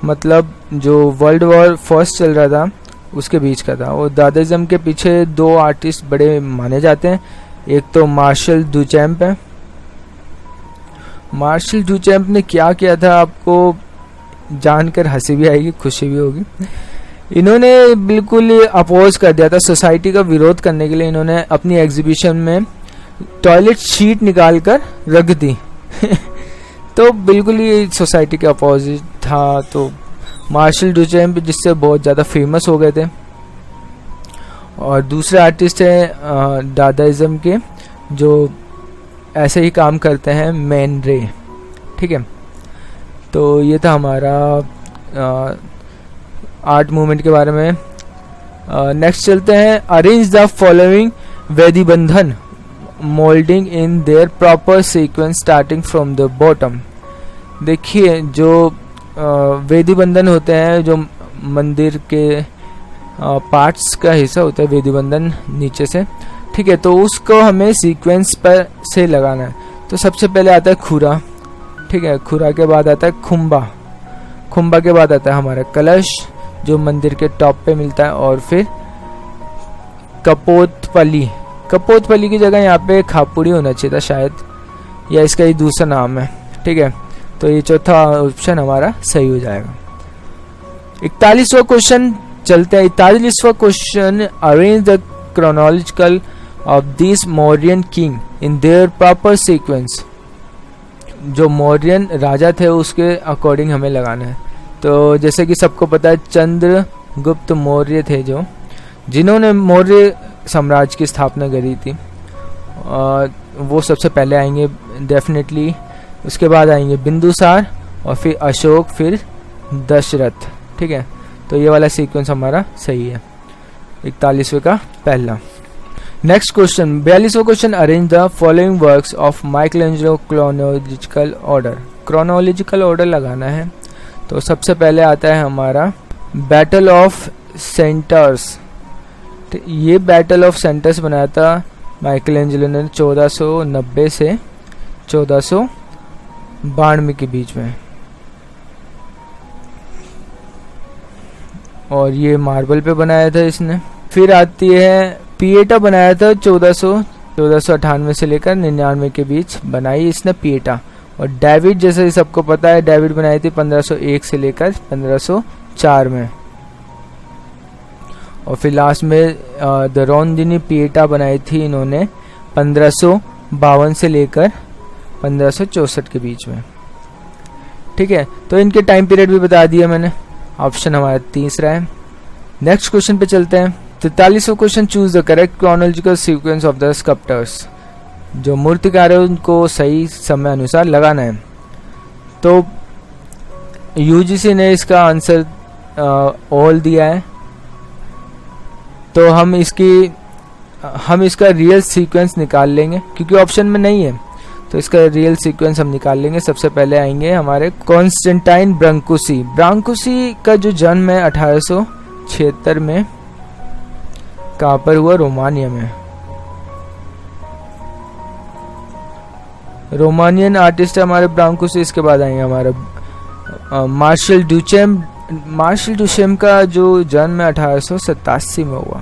मतलब जो वर्ल्ड वॉर फर्स्ट चल रहा था उसके बीच का था। और दादाइज्म के पीछे 2 आर्टिस्ट बड़े माने जाते हैं। एक तो मार्शल डुचैम्प है। मार्शल डुचैम्प ने क्या किया था आपको जानकर हंसी भी आएगी, खुशी भी होगी। इन्होंने बिल्कुल अपोज कर दिया था, सोसाइटी का विरोध करने के लिए इन्होंने अपनी एग्जीबिशन में टॉयलेट शीट निकाल कर रख दी तो बिल्कुल ही सोसाइटी के अपोजिट था। तो मार्शल डुचैम्प जिससे बहुत ज़्यादा फेमस हो गए थे। और दूसरे आर्टिस्ट हैं दादाइज्म के जो ऐसे ही काम करते हैं, मैन रे, ठीक है। तो ये था हमारा आर्ट मूवमेंट के बारे में। नेक्स्ट चलते हैं। अरेंज द फॉलोइंग वेदी बंधन moulding in their proper sequence starting from the bottom. देखिए जो वेदी बंधन होते हैं, जो मंदिर के पार्ट्स का हिस्सा होता है वेदी बंधन नीचे से, ठीक है। तो उसको हमें सीक्वेंस पर से लगाना है। तो सबसे पहले आता है खुरा, ठीक है। खुरा के बाद आता है खुम्बा के बाद आता है हमारा कलश जो मंदिर के टॉप पे मिलता है। और फिर कपोतपली की जगह यहाँ पे खापुड़ी होना चाहिए था शायद, या इसका ही दूसरा नाम है, ठीक है। तो ये चौथा ऑप्शन हमारा सही हो जाएगा। 41वां क्वेश्चन चलते हैं। 41वां question. Arrange the chronological of this Mauryan king in their proper sequence. जो मौर्यन राजा थे उसके अकॉर्डिंग हमें लगाना है। तो जैसे कि सबको पता है चंद्रगुप्त मौर्य थे जो जिन्होंने मौर्य साम्राज्य की स्थापना करी थी। वो सबसे पहले आएंगे डेफिनेटली। उसके बाद आएंगे बिंदुसार और फिर अशोक, फिर दशरथ, ठीक है। तो ये वाला सीक्वेंस हमारा सही है 41वें का पहला। नेक्स्ट क्वेश्चन 42वां question. Arrange the following works of Michelangelo chronological order लगाना है। तो सबसे पहले आता है हमारा बैटल ऑफ सेंटर्स। ये बैटल ऑफ सेंटर्स बनाया था माइकलएंजेलो ने 1490 से 1492 के बीच में। और ये मार्बल पे बनाया था इसने। फिर आती है पिएटा, बनाया था 1498 से लेकर 99 के बीच बनाई इसने पिएटा। और डेविड जैसे सबको पता है डेविड बनाई थी 1501 से लेकर 1504 में। और फिर लास्ट में द रोंदिनी पिएटा बनाई थी इन्होंने 1552 से लेकर 1564 के बीच में, ठीक है। तो इनके टाइम पीरियड भी बता दिया मैंने। ऑप्शन हमारा तीसरा है। नेक्स्ट क्वेश्चन पे चलते हैं। 43वां question. Choose the correct chronological sequence of the sculptors. जो मूर्तिकार है उनको सही समय अनुसार लगाना है। तो यूजीसी ने इसका आंसर ऑल दिया है। तो हम इसका रियल सीक्वेंस निकाल लेंगे क्योंकि ऑप्शन में नहीं है। तो इसका रियल सीक्वेंस हम निकाल लेंगे। सबसे पहले आएंगे हमारे कॉन्स्टेंटाइन ब्रांकुसी का जो जन्म है 1876 में कहाँ पर हुआ? रोमानिया में। रोमानियन आर्टिस्ट है हमारे ब्रांकुसी। इसके बाद आएंगे हमारा मार्शल डुचैम्प का जो जन्म है 1887 में हुआ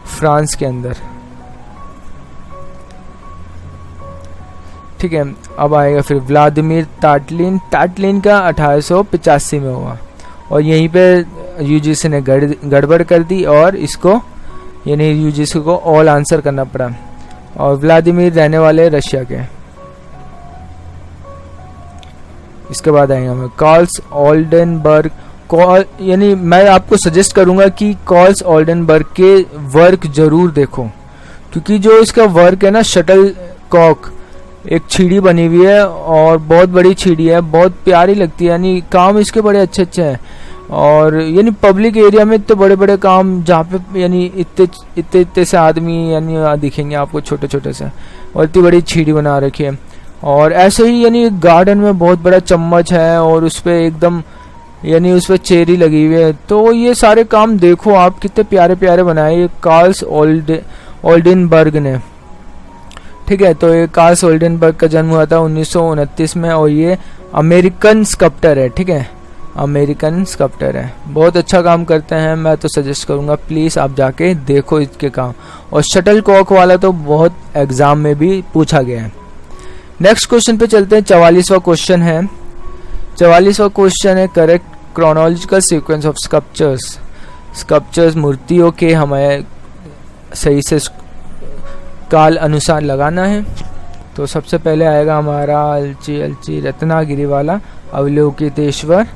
फ्रांस के अंदर। ठीक है। अब आएगा फिर व्लादिमीर ताटलिन। ताटलिन का 1885 में हुआ और यहीं पे यूजीसी ने गड़बड़ कर दी और इसको यानी यूजीसी को ऑल आंसर करना पड़ा। और व्लादिमीर रहने वाले रशिया के। इसके बाद आएंगे हमें कार्ल्स ओल्डेनबर्ग। यानी मैं आपको सजेस्ट करूंगा कि कार्ल्स ओल्डेनबर्ग के वर्क जरूर देखो, क्योंकि जो इसका वर्क है ना, शटल कॉक, एक छीड़ी बनी हुई है और बहुत बड़ी छीड़ी है, बहुत प्यारी लगती है। यानी काम इसके बड़े अच्छे अच्छे हैं और यानी पब्लिक एरिया में इतने बड़े बड़े काम जहाँ पे यानी इतने से आदमी यानी दिखेंगे आपको छोटे छोटे से, और इतनी बड़ी छीड़ी बना रखी है। और ऐसे ही यानी गार्डन में बहुत बड़ा चम्मच है और उस पर एकदम यानी उस पर चेरी लगी हुई है। तो ये सारे काम देखो आप, कितने प्यारे प्यारे बनाए ये कार्ल्स ओल्डेनबर्ग ने। ठीक है, तो ये कार्ल्स ओल्डेनबर्ग का जन्म हुआ था 1929 में और ये अमेरिकन स्कल्पटर है। ठीक है, अमेरिकन स्कल्पटर है, बहुत अच्छा काम करते हैं। मैं तो सजेस्ट करूंगा प्लीज़ आप जाके देखो इसके काम। और शटल कॉक वाला तो बहुत एग्जाम में भी पूछा गया है। नेक्स्ट क्वेश्चन पे चलते हैं। 44वां क्वेश्चन है। 44वां क्वेश्चन है correct chronological sequence of sculptures. मूर्तियों के हमें सही से काल अनुसार लगाना है। तो सबसे पहले आएगा हमारा अलची रत्नागिरी वाला अवलोकितेश्वर।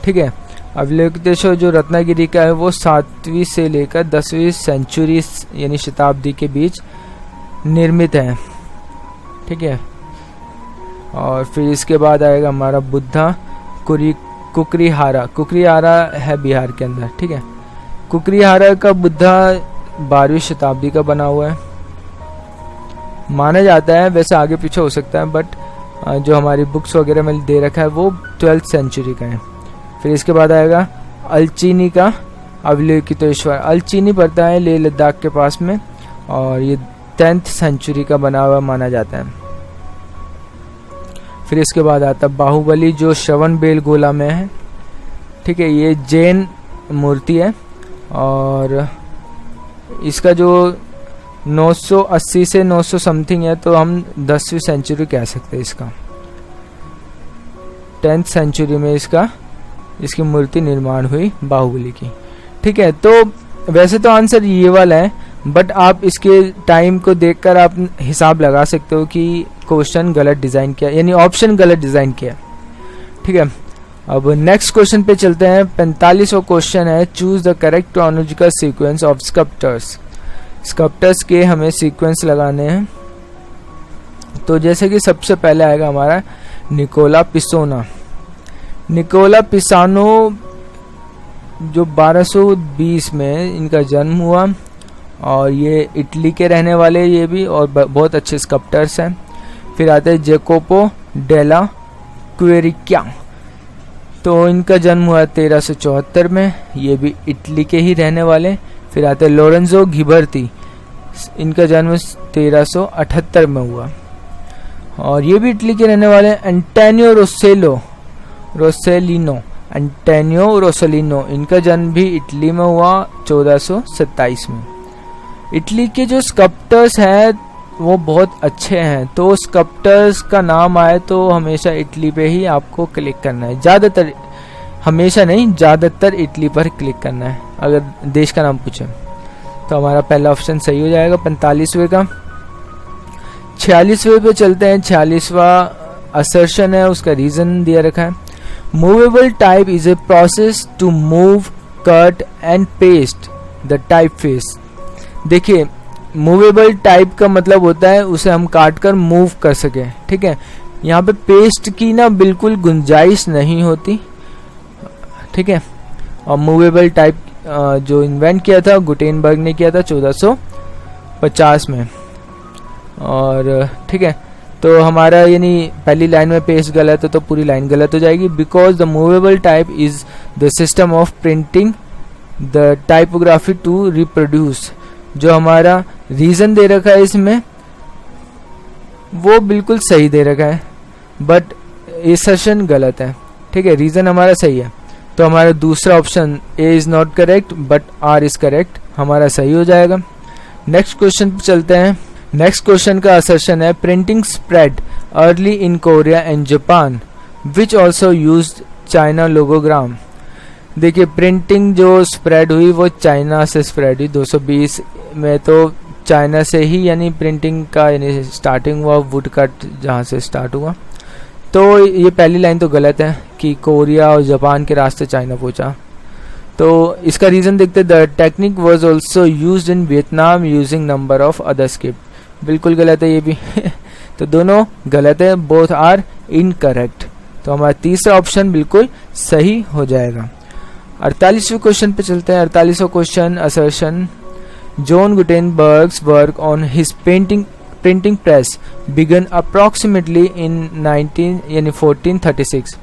ठीक है, अवलोकितेश्वर जो रत्नागिरी का है वो 7वीं से लेकर 10वीं सेंचुरी यानी शताब्दी के बीच निर्मित है। ठीक है, और फिर इसके बाद आएगा हमारा बुद्धा कुकरीहारा है बिहार के अंदर। ठीक है, कुकरीहारा का बुद्धा 12वीं शताब्दी का बना हुआ है माना जाता है। वैसे आगे पीछे हो सकता है, बट जो हमारी बुक्स वगैरह में दे रखा है वो 12th सेंचुरी का है। फिर इसके बाद आएगा अलचीनी का अवलोकितेश्वर। अलचीनी पड़ता है लेह लद्दाख के पास में और ये 10th सेंचुरी का बना हुआ माना जाता है। फिर इसके बाद आता है बाहुबली जो श्रवणबेलगोला में है। ठीक है, ये जैन मूर्ति है और इसका जो 980 से 900 समथिंग है, तो हम 10वीं सेंचुरी कह सकते हैं इसका। 10th सेंचुरी में इसकी मूर्ति निर्माण हुई बाहुबली की। ठीक है, तो वैसे तो आंसर ये वाला है, बट आप इसके टाइम को देखकर आप हिसाब लगा सकते हो कि क्वेश्चन गलत डिज़ाइन किया, यानी ऑप्शन गलत डिज़ाइन किया। ठीक है, अब नेक्स्ट क्वेश्चन पे चलते हैं। 45वां क्वेश्चन है choose the correct chronological sequence of sculptors के हमें सीक्वेंस लगाने हैं। तो जैसे कि सबसे पहले आएगा हमारा निकोला पिसानो जो 1220 में इनका जन्म हुआ और ये इटली के रहने वाले ये भी, और बहुत अच्छे स्कल्पटर्स हैं। फिर आते हैं जेकोपो डेला क्वेरिक्या। तो इनका जन्म हुआ 1374 में, ये भी इटली के ही रहने वाले। फिर आते हैं लोरेंजो घिबर्ती, इनका जन्म 1378 में हुआ और ये भी इटली के रहने वाले। एंटोनियो रोसेलिनो, इनका जन्म भी इटली में हुआ 1427 में। इटली के जो स्कल्पटर्स हैं वो बहुत अच्छे हैं, तो स्कल्पटर्स का नाम आए तो हमेशा इटली पे ही आपको क्लिक करना है। ज़्यादातर, हमेशा नहीं, ज़्यादातर इटली पर क्लिक करना है अगर देश का नाम पूछे। तो हमारा पहला ऑप्शन सही हो जाएगा 45वें का। 46वें पे चलते हैं। 46वां असर्शन है, उसका रीज़न दिया रखा है। Movable type is a process to move, cut and paste the type face. देखिए, मूवेबल टाइप का मतलब होता है उसे हम काट कर मूव कर सके। ठीक है, यहाँ पे पेस्ट की ना बिल्कुल गुंजाइश नहीं होती। ठीक है, और मूवेबल टाइप जो इन्वेंट किया था गुटेनबर्ग ने किया था 1450 में। और ठीक है, तो हमारा यानी पहली लाइन में पेस्ट गलत है तो पूरी लाइन गलत हो जाएगी। Because the movable type is the system of printing the typography to reproduce. जो हमारा रीज़न दे रखा है इसमें वो बिल्कुल सही दे रखा है, बट ये सेशन गलत है। ठीक है, रीज़न हमारा सही है, तो हमारा दूसरा option A is not correct but R is correct, हमारा सही हो जाएगा। नेक्स्ट क्वेश्चन पे चलते हैं। नेक्स्ट क्वेश्चन का असर्शन है printing spread early in Korea and Japan which also used China logogram. देखिए प्रिंटिंग जो स्प्रेड हुई वो चाइना से स्प्रेड हुई 220 में, तो चाइना से ही यानी प्रिंटिंग का यानी स्टार्टिंग हुआ, वुड कट जहाँ से स्टार्ट हुआ। तो ये पहली लाइन तो गलत है कि कोरिया और जापान के रास्ते चाइना पहुँचा। तो इसका रीज़न देखते, the technique was also use in Vietnam using number of other script. बिल्कुल गलत है ये भी तो दोनों गलत है, बोथ आर इनकरेक्ट। तो हमारा तीसरा ऑप्शन बिल्कुल सही हो जाएगा। 48वें क्वेश्चन पे चलते हैं। 48वां question assertion John Gutenberg's work on his printing press began approximately in 1436।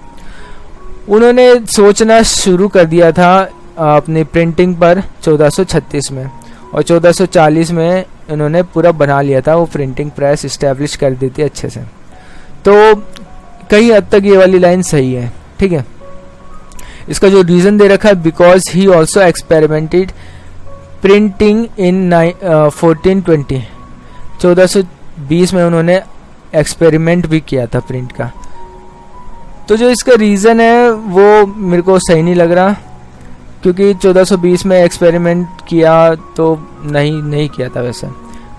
उन्होंने सोचना शुरू कर दिया था अपनी प्रिंटिंग पर 1436 में, और 1440 में इन्होंने पूरा बना लिया था, वो प्रिंटिंग प्रेस इस्टेब्लिश कर दी थी अच्छे से। तो कई हद तक ये वाली लाइन सही है, ठीक है। इसका जो रीज़न दे रखा है, because he also experimented printing in 1420। 1420 में उन्होंने एक्सपेरिमेंट भी किया था प्रिंट का। तो जो इसका रीज़न है वो मेरे को सही नहीं लग रहा, क्योंकि 1420 में एक्सपेरिमेंट किया तो नहीं किया था वैसे,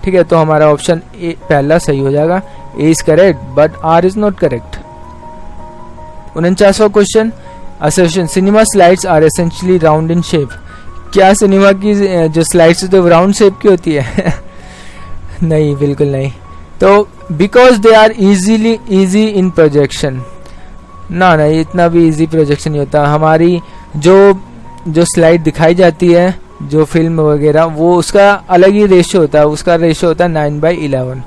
ठीक है। तो हमारा ऑप्शन ए पहला सही हो जाएगा, A is correct but R is not correct. 49वां question assertion cinema slides are essentially round in shape. क्या सिनेमा की जो स्लाइड्स तो राउंड शेप की होती है नहीं, बिल्कुल नहीं। तो because they are easy in projection. ना ये इतना भी इजी प्रोजेक्शन नहीं होता। हमारी जो स्लाइड दिखाई जाती है, जो फिल्म वगैरह, वो उसका अलग ही रेशियो होता है। उसका रेशियो होता है 9/11,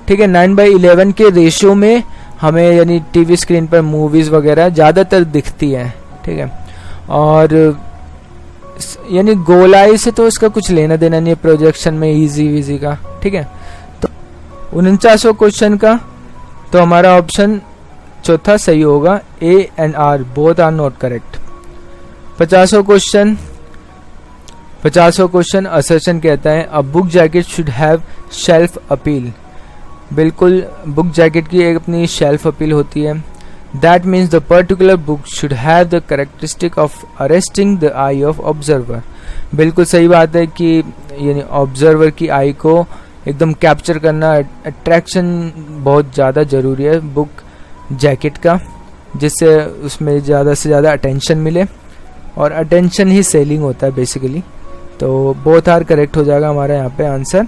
ठीक है। 9/11 के रेशियो में हमें यानी टीवी स्क्रीन पर मूवीज़ वगैरह ज़्यादातर दिखती हैं, ठीक है। और यानी गोलाई से तो इसका कुछ लेना देना नहीं है प्रोजेक्शन में इजी वीजी का, ठीक है। तो 49वां क्वेश्चन का तो हमारा ऑप्शन चौथा सही होगा, A and R both are not correct. 50वां क्वेश्चन असर्शन कहता है a book jacket should have shelf appeal. बिल्कुल, बुक जैकेट की एक अपनी शेल्फ अपील होती है। That means the particular book should have the characteristic of arresting the eye of observer. बिल्कुल सही बात है कि यानी ऑब्जर्वर की आई को एकदम कैप्चर करना, अट्रैक्शन बहुत ज़्यादा ज़रूरी है बुक जैकेट का, जिससे उसमें ज़्यादा से ज़्यादा अटेंशन मिले, और अटेंशन ही सेलिंग होता है बेसिकली। तो बोथ आर करेक्ट हो जाएगा हमारा यहाँ पे आंसर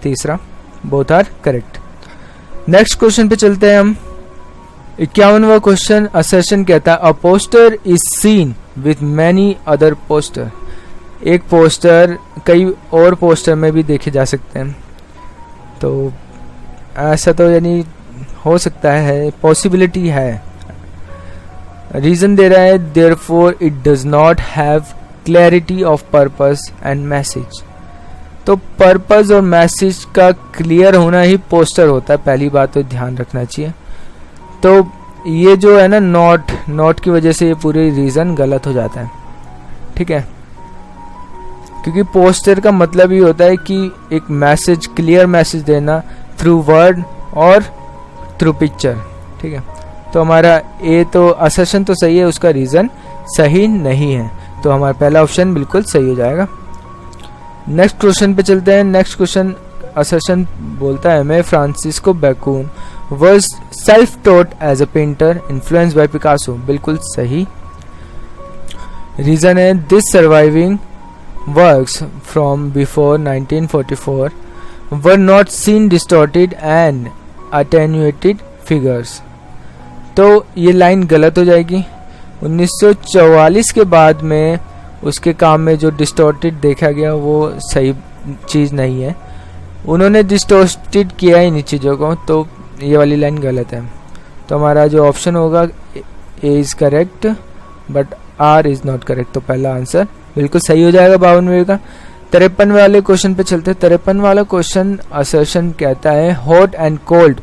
तीसरा, both are correct. Next question पे चलते हैं हम। 51वां क्वेश्चन असर्शन कहता है a poster is seen with many other poster. एक पोस्टर कई और पोस्टर में भी देखे जा सकते हैं। तो ऐसा तो यानी हो सकता है, पॉसिबिलिटी है। रीजन दे रहा है therefore it does not have clarity of purpose and message. तो पर्पस और मैसेज का क्लियर होना ही पोस्टर होता है, पहली बात तो ध्यान रखना चाहिए। तो ये जो है ना नॉट की वजह से ये पूरी रीज़न गलत हो जाता है, ठीक है। क्योंकि पोस्टर का मतलब ही होता है कि एक मैसेज, क्लियर मैसेज देना थ्रू वर्ड और थ्रू पिक्चर, ठीक है। तो हमारा ए तो असर्शन तो सही है, उसका रीज़न सही नहीं है। तो हमारा पहला ऑप्शन बिल्कुल सही हो जाएगा। नेक्स्ट क्वेश्चन पे चलते हैं। नेक्स्ट क्वेश्चन असर्शन बोलता है मैं Francisco बैकून was self-taught as a painter influenced by Picasso। बिल्कुल सही। रीजन है this surviving works from before 1944 were not seen distorted and attenuated figures। तो ये लाइन गलत हो जाएगी। 1944 के बाद में उसके काम में जो डिस्टॉर्टेड देखा गया वो सही चीज़ नहीं है। उन्होंने डिस्टॉर्टेड किया ही इन चीज़ों को, तो ये वाली लाइन गलत है। तो हमारा जो ऑप्शन होगा A is correct but R is not correct. तो पहला आंसर बिल्कुल सही हो जाएगा 52वें का। 53 वाले क्वेश्चन पे चलते हैं। 53 वाला क्वेश्चन असर्शन कहता है hot and cold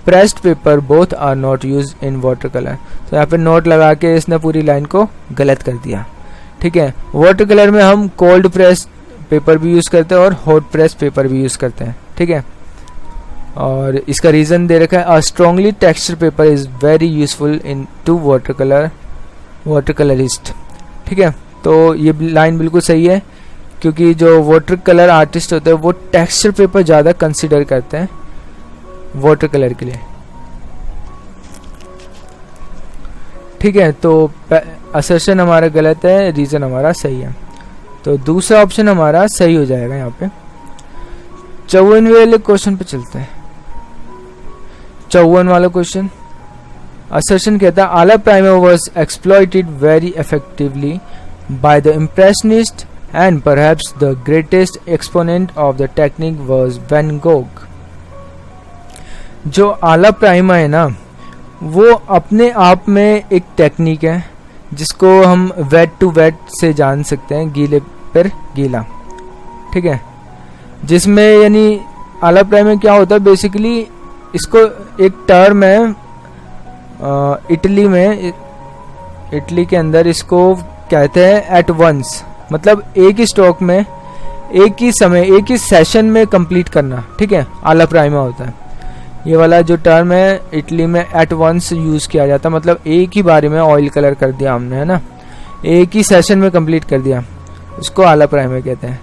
pressed paper both are not use in water colour. तो यहाँ पे नोट लगा के इसने पूरी लाइन को गलत कर दिया, ठीक है। वाटर कलर में हम कोल्ड प्रेस पेपर भी यूज़ करते हैं और हॉट प्रेस पेपर भी यूज़ करते हैं, ठीक है। और इसका रीज़न दे रखा है, a strongly texture paper is very useful in to water colourist. ठीक है, तो ये लाइन बिल्कुल सही है, क्योंकि जो वाटर कलर आर्टिस्ट होते हैं वो टेक्सचर पेपर ज़्यादा कंसिडर करते हैं वाटर कलर के लिए। ठीक है, तो असर्शन हमारा गलत है, रीज़न हमारा सही है, तो दूसरा ऑप्शन हमारा सही हो जाएगा यहाँ पे। 54वें वाले क्वेश्चन पे चलते हैं। 54 वाला क्वेश्चन, असर्शन कहता है alla prima was exploited very effectively by the impressionist and perhaps the greatest exponent of the technique was van Gogh. जो आला प्राइमर है ना, वो अपने आप में एक टेक्निक है जिसको हम वेट टू वेट से जान सकते हैं, गीले पर गीला। ठीक है, जिसमें यानी आला प्राइमर क्या होता है, बेसिकली इसको एक टर्म है इटली के अंदर इसको कहते हैं एट वंस, मतलब एक ही स्ट्रोक में, एक ही समय, एक ही सेशन में कंप्लीट करना। ठीक है, आला प्राइमर होता है। ये वाला जो टर्म है इटली में एट वंस यूज़ किया जाता है, मतलब एक ही बारी में ऑयल कलर कर दिया हमने, है ना, एक ही सेशन में कंप्लीट कर दिया, उसको आला प्राइमर कहते हैं।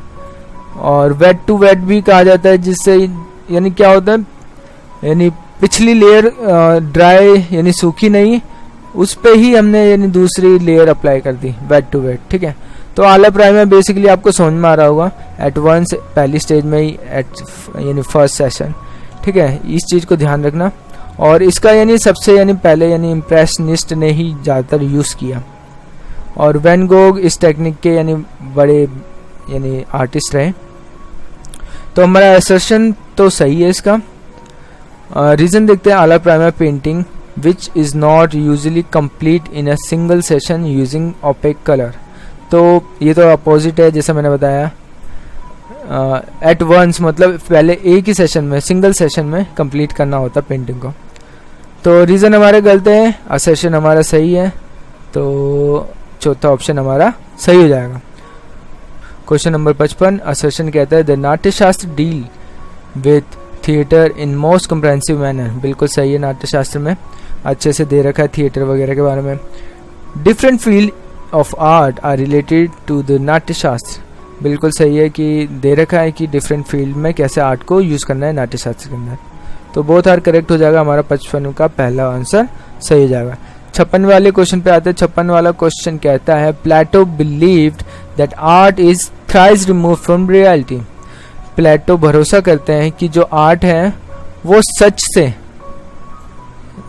और वेट टू वेट भी कहा जाता है, जिससे यानी क्या होता है, यानी पिछली लेयर ड्राई यानी सूखी नहीं, उस पे ही हमने यानी दूसरी लेयर अप्लाई कर दी, वेट टू वेट। ठीक है, तो आला प्राइमर बेसिकली आपको समझ में आ रहा होगा, एट वंस पहली स्टेज में ही, यानी फर्स्ट सेशन। ठीक है, इस चीज़ को ध्यान रखना। और इसका यानी सबसे यानी पहले यानी इम्प्रेशनिस्ट ने ही ज़्यादातर यूज़ किया, और वैन गोग इस टेक्निक के यानी बड़े यानी आर्टिस्ट रहे। तो हमारा असर्शन तो सही है इसका। रीज़न देखते हैं, alla prima painting which is not usually complete in a single session using opaque colour. तो ये तो अपोजिट है, जैसा मैंने बताया, एट वंस मतलब पहले एक ही सेशन में, सिंगल सेशन में कंप्लीट करना होता पेंटिंग को। तो रीज़न हमारे गलत है, असर्शन हमारा सही है, तो चौथा ऑप्शन हमारा सही हो जाएगा। क्वेश्चन नंबर 55, असर्शन कहता है the Natyashastra deal with theatre in most comprehensive manner. बिल्कुल सही है, नाट्यशास्त्र में अच्छे से दे रखा है थिएटर वगैरह के बारे में। Different field of art are related to the Natyashastra. बिल्कुल सही है कि दे रखा है कि डिफरेंट फील्ड में कैसे आर्ट को यूज़ करना है नाट्यशास्त्र के अंदर। तो बोथ आर करेक्ट हो जाएगा, हमारा 55 का पहला आंसर सही हो जाएगा। 56 वाले क्वेश्चन पे आते हैं। 56 वाला क्वेश्चन कहता है Plato believed that art is thrice remove from reality. Plato भरोसा करते हैं कि जो आर्ट है वो सच से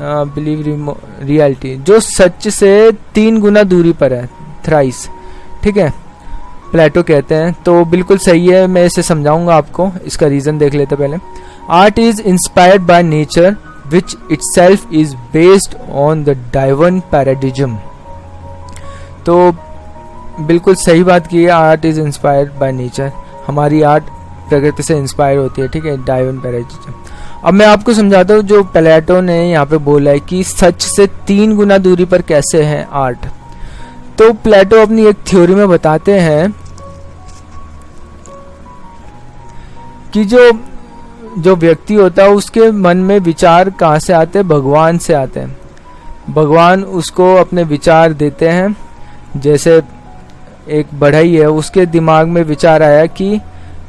बिलीव रियलिटी, जो सच से 3 गुना दूरी पर है, थ्राइस। ठीक है, प्लेटो कहते हैं, तो बिल्कुल सही है। मैं इसे समझाऊंगा आपको, इसका रीज़न देख लेते पहले। Art is inspired by nature which itself is based on the divine paradigm. तो बिल्कुल सही बात की है, art is inspired by nature. हमारी आर्ट प्रकृति से इंस्पायर होती है। ठीक है, डाइवन पैराडिज्म। अब मैं आपको समझाता हूँ, जो प्लेटो ने यहाँ पे बोला है कि सच से 3 गुना दूरी पर कैसे है आर्ट। तो प्लेटो अपनी एक थ्योरी में बताते हैं कि जो व्यक्ति होता है उसके मन में विचार कहाँ से आते हैं, भगवान से आते हैं। भगवान उसको अपने विचार देते हैं। जैसे एक बढ़ई है, उसके दिमाग में विचार आया कि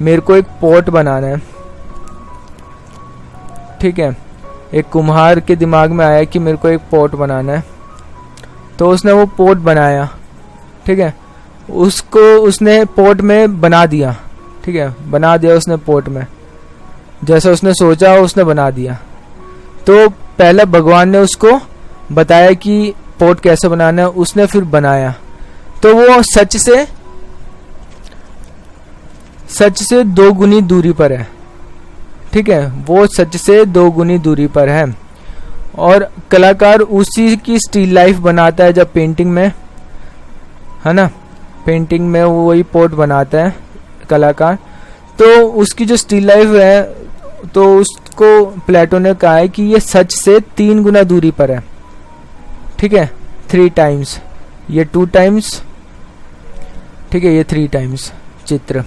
मेरे को एक पोट बनाना है। ठीक है, एक कुम्हार के दिमाग में आया कि मेरे को एक पोट बनाना है, तो उसने वो पोट बनाया। ठीक है, उसको उसने पोट में बना दिया। ठीक है, बना दिया उसने पोट में, जैसा उसने सोचा उसने बना दिया। तो पहले भगवान ने उसको बताया कि पोट कैसे बनाना है, उसने फिर बनाया। तो वो सच से 2 गुनी दूरी पर है। ठीक है, वो सच से 2 गुनी दूरी पर है। और कलाकार उसी की स्टिल लाइफ बनाता है जब पेंटिंग में, है ना, पेंटिंग में वो वही पोट बनाता है कलाकार। तो उसकी जो स्टिल लाइफ है, तो उसको प्लेटो ने कहा है कि ये सच से 3 गुना दूरी पर है। ठीक है, 3 टाइम्स, ये 2 टाइम्स, ठीक है, ये 3 टाइम्स चित्र।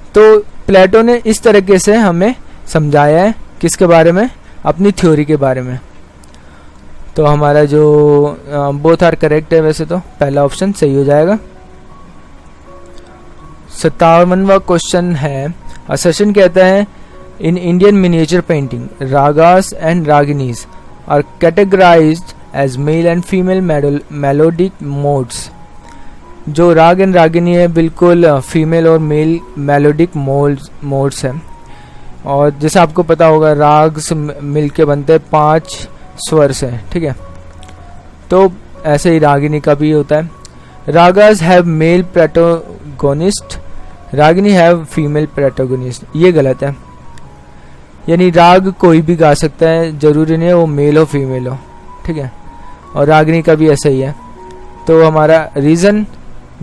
तो प्लेटो ने इस तरीके से हमें समझाया है किसके बारे में? अपनी थ्योरी के बारे में। तो हमारा जो बोथ आर करेक्ट है, वैसे तो पहला ऑप्शन सही हो जाएगा। 57वां क्वेश्चन है, असर्शन कहता है in Indian miniature painting ragas and raginis are categorised as male and female melodic modes. जो राग एंड रागिनी है बिल्कुल फीमेल और मेल मेलोडिक मोड्स है। और जैसे आपको पता होगा राग से मिलके बनते हैं 5 स्वर से, ठीक है। तो ऐसे ही रागिनी का भी होता है। Ragas have mail protagonist, Ragini have female protagonist. ये गलत है, यानी राग कोई भी गा सकता है, जरूरी नहीं है वो मेल हो फीमेल हो, ठीक है। और रागिनी का भी ऐसा ही है। तो हमारा रीज़न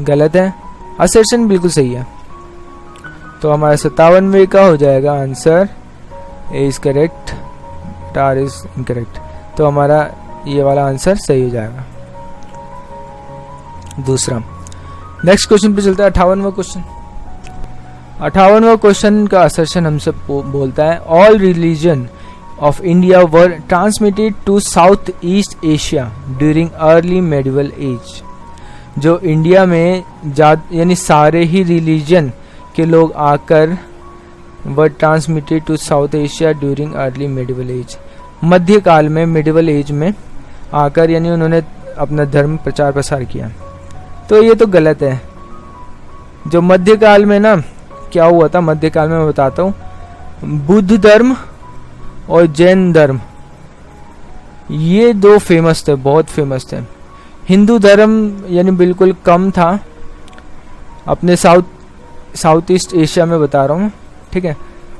गलत है, असर्शन बिल्कुल सही है। तो हमारा 57वें का हो जाएगा answer A is correct, R is incorrect. तो हमारा ये वाला आंसर सही हो जाएगा। दूसरा नेक्स्ट क्वेश्चन पे चलता है 58वां क्वेश्चन। 58वां क्वेश्चन का असर्शन हमसे बोलता है all religion of India were transmitted to South East Asia during early medieval age. जो इंडिया में यानी सारे ही रिलीजन के लोग आकर were transmitted to South Asia during early medieval age, मध्यकाल में मिडिवल एज में आकर यानी उन्होंने अपना धर्म प्रचार प्रसार किया। तो ये तो गलत है। जो मध्यकाल में ना क्या हुआ था, मध्यकाल में मैं बताता हूँ, बुद्ध धर्म और जैन धर्म ये 2 फेमस थे, बहुत फेमस थे। हिंदू धर्म यानी बिल्कुल कम था अपने साउथ ईस्ट एशिया में बता रहा हूँ, ठीक है,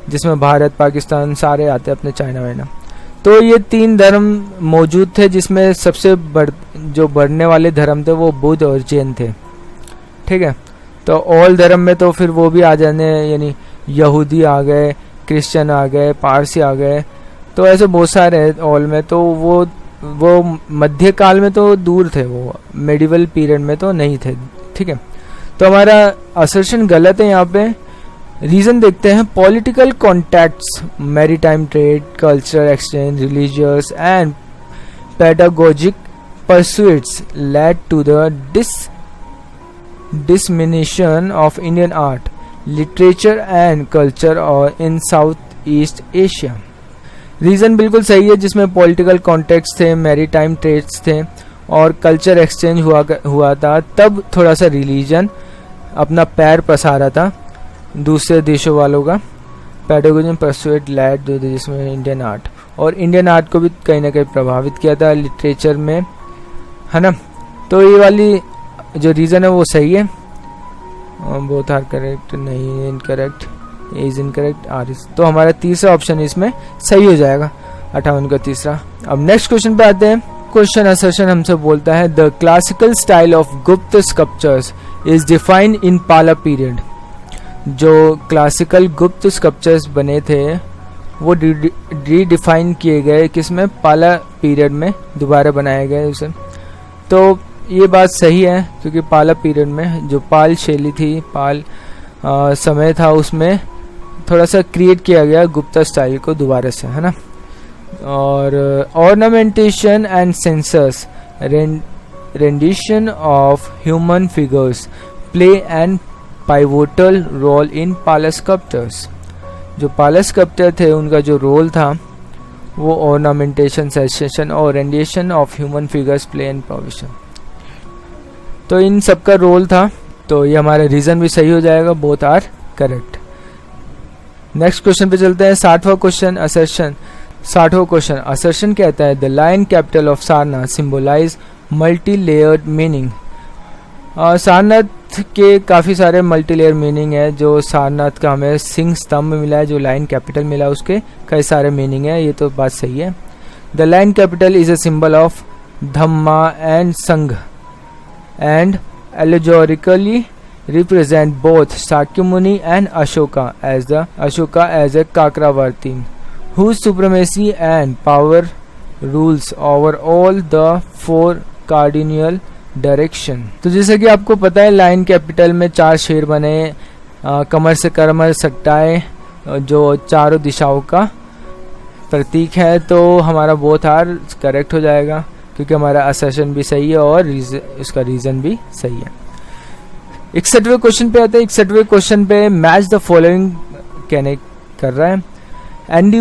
जिसमें भारत पाकिस्तान सारे आते हैं, अपने चाइना वाइना। तो ये 3 धर्म मौजूद थे, जिसमें सबसे जो बढ़ने वाले धर्म थे वो बुद्ध और जैन थे, ठीक है। तो ऑल धर्म में तो फिर वो भी आ जाने, यानी यहूदी आ गए, क्रिश्चियन आ गए, पारसी आ गए, तो ऐसे बहुत सारे ऑल में। तो वो मध्यकाल में तो दूर थे, वो मेडिवल पीरियड में तो नहीं थे, ठीक है। तो हमारा असर्शन गलत है यहाँ पे। रीज़न देखते हैं, political contacts, maritime trade, cultural exchange, religious and pedagogic pursuits led to the dissemination of Indian art, literature and culture और in South East Asia। Reason बिल्कुल सही है, जिसमें पॉलिटिकल कॉन्टेक्स्ट थे, मैरीटाइम ट्रेड्स थे और कल्चर एक्सचेंज हुआ था। तब थोड़ा सा रिलीजन अपना पैर पसारा था दूसरे देशों वालों का। पेडागोजी परसुएट लैड जिसमें इंडियन आर्ट, और इंडियन आर्ट को भी कहीं ना कहीं प्रभावित किया था लिटरेचर में, है ना। तो ये वाली जो रीज़न है वो सही है। बोथ आर करेक्ट, नहीं incorrect, is incorrect, R is. तो हमारा तीसरा ऑप्शन इसमें सही हो जाएगा, 58 का तीसरा। अब नेक्स्ट क्वेश्चन पे आते हैं। क्वेश्चन असर्शन हमसे बोलता है द क्लासिकल स्टाइल ऑफ गुप्त स्कल्पचर्स इज डिफाइंड इन पाला पीरियड। जो क्लासिकल गुप्त स्कल्पचर्स बने थे वो रीडिफाइन किए गए किसमें? पाला पीरियड में दोबारा बनाए गए उसे। तो ये बात सही है, क्योंकि पाला पीरियड में जो पाल शैली थी, पाल समय था, उसमें थोड़ा सा क्रिएट किया गया गुप्ता स्टाइल को दोबारा से, है ना। और ornamentation and sensuous rendition of human figures play and pivotal role in Pala sculptures. जो पाला स्कल्पचर थे उनका जो रोल था वो ऑर्नामेंटेशन, सेंसेशन और rendition of human figures play and provision. तो इन सब का रोल था। तो ये हमारा रीज़न भी सही हो जाएगा, both are correct. Next question पे चलते हैं। 60वां क्वेश्चन असर्शन। 60वां क्वेश्चन असर्शन कहता है the lion capital of Sarnath symbolize multi layered meaning. Sarnath के काफ़ी सारे मल्टी लेयर मीनिंग है। जो सारनाथ का हमें सिंह स्तंभ मिला है, जो लाइन कैपिटल मिला, उसके कई सारे मीनिंग है। ये तो बात सही है। The line capital is a symbol of Dhamma and संघ and allegorically represent both Shakyamuni and Ashoka as a Kakravarti, whose supremacy and power rules over all the 4 cardinal direction। तो जैसे कि आपको पता है लाइन कैपिटल में 4 शेर बने, कमर से कमर सट्टाए, जो चारों दिशाओं का प्रतीक है, तो हमारा बोथ आर करेक्ट हो जाएगा, क्योंकि हमारा असर्शन भी सही है और उसका रीज़न भी सही है। 61वें क्वेश्चन पे आते हैं। 61वें क्वेश्चन पे मैच द फॉलोइंग कहने कर रहा है। एंडी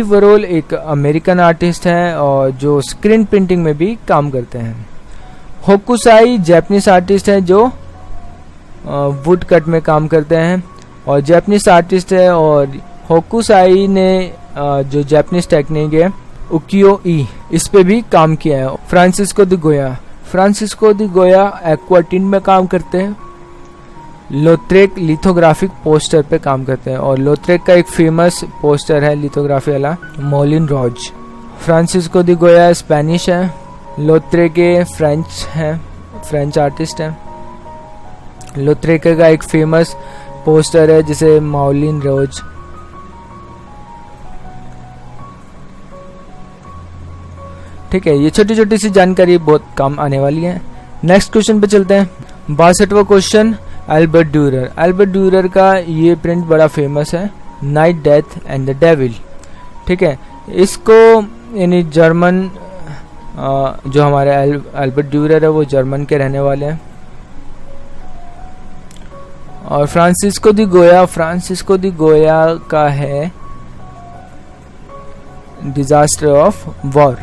वरोल एक अमेरिकन आर्टिस्ट है और जो स्क्रीन प्रिंटिंग में भी काम करते हैं। होकुसाई जापानीज आर्टिस्ट है जो वुड कट में काम करते हैं और जापानीज आर्टिस्ट है, और होकुसाई ने जो जापानीज टेक्निक है उकियो ई, इस पे भी काम किया है। फ्रांसिस्को दी गोया एक्वाटिन में काम करते हैं। लोथ्रेक लिथोग्राफिक पोस्टर पे काम करते हैं और लोथ्रेक का एक फेमस पोस्टर है लिथोग्राफी वाला मोलिन रॉज। फ्रांसिस्को दी गोया स्पेनिश है, लोथ्रेक फ्रेंच आर्टिस्ट है। लोथ्रेक का एक फेमस पोस्टर है जिसे मोलिन रॉज। ठीक है, ये छोटी छोटी सी जानकारी बहुत काम आने वाली है। नेक्स्ट क्वेश्चन पे चलते हैं। 62वां क्वेश्चन एल्बर्ट ड्यूरर का ये प्रिंट बड़ा फेमस है, night death and the devil. ठीक है, इसको यानी जर्मन जो हमारे एल्बर्ट ड्यूरर है वो जर्मन के रहने वाले हैं। और फ्रांसिस्को दी गोया का है डिजास्टर ऑफ वॉर।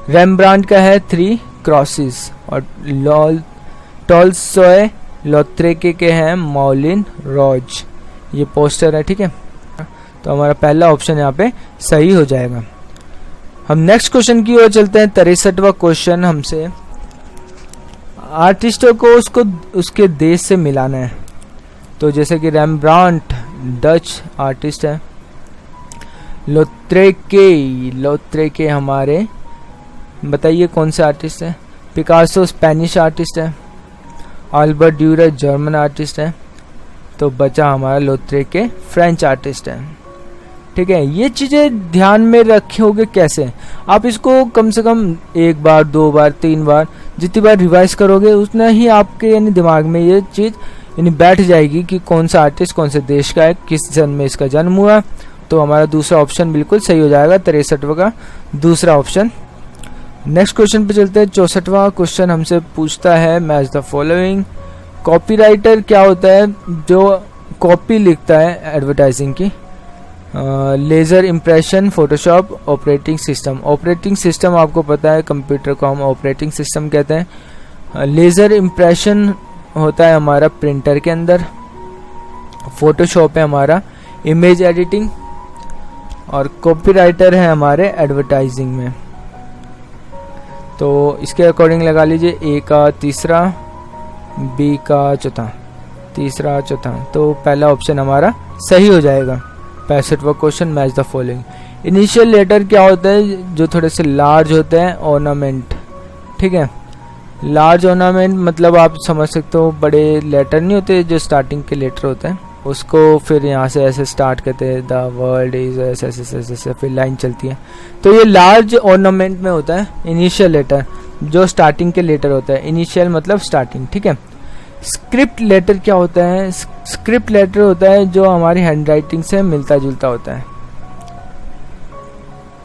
रेम्ब्रांड का है 3 क्रॉसेस और टॉल्स्टॉय लोथ्रेके के हैं मोलिन रॉज। ये पोस्टर है। ठीक है, तो हमारा पहला ऑप्शन यहाँ पे सही हो जाएगा। हम नेक्स्ट क्वेश्चन की ओर चलते हैं। 63वां क्वेश्चन हमसे आर्टिस्टों को उसके देश से मिलाना है। तो जैसे कि रेम्ब्रांट डच आर्टिस्ट है, लोथ्रेके हमारे बताइए कौन से आर्टिस्ट है। पिकासो स्पेनिश आर्टिस्ट है, एल्बर्ट ड्यूरर जर्मन आर्टिस्ट है, तो बचा हमारा लोथ्रेके फ्रेंच आर्टिस्ट है। ठीक है, ये चीज़ें ध्यान में रखोगे कैसे, आप इसको कम से कम 1 बार 2 बार 3 बार जितनी बार रिवाइज करोगे उतना ही आपके यानी दिमाग में ये चीज़ यानी बैठ जाएगी कि कौन सा आर्टिस्ट कौन से देश का है, किस सन में इसका जन्म हुआ। तो हमारा दूसरा ऑप्शन बिल्कुल सही हो जाएगा, 63वां का दूसरा ऑप्शन। नेक्स्ट क्वेश्चन पे चलते हैं। 64वां क्वेश्चन हमसे पूछता है मैच द फॉलोइंग। कॉपीराइटर क्या होता है? जो कॉपी लिखता है एडवर्टाइजिंग की। Laser impression, Photoshop, operating system आपको पता है कंप्यूटर को हम ऑपरेटिंग सिस्टम कहते हैं। लेज़र इम्प्रेशन होता है हमारा प्रिंटर के अंदर। फोटोशॉप है हमारा इमेज एडिटिंग और कॉपीराइटर है हमारे एडवर्टाइजिंग में। तो इसके अकॉर्डिंग लगा लीजिए, ए का तीसरा, बी का चौथा, तीसरा चौथा, तो पहला ऑप्शन हमारा सही हो जाएगा। 65वां question match the following. Initial letter क्या होता है? जो थोड़े से लार्ज होते हैं, ऑर्नामेंट। ठीक है, लार्ज ऑर्नामेंट मतलब आप समझ सकते हो बड़े लेटर नहीं होते जो स्टार्टिंग के लेटर होते हैं, उसको फिर यहाँ से ऐसे स्टार्ट करते हैं, द वर्ल्ड इज ऐसे फिर लाइन चलती है। तो ये लार्ज ऑर्नामेंट में होता है इनिशियल लेटर, जो स्टार्टिंग के लेटर होता है। इनिशियल मतलब स्टार्टिंग। ठीक है, स्क्रिप्ट लेटर क्या होता है? स्क्रिप्ट लेटर होता है जो हमारी हैंडराइटिंग से मिलता जुलता होता है।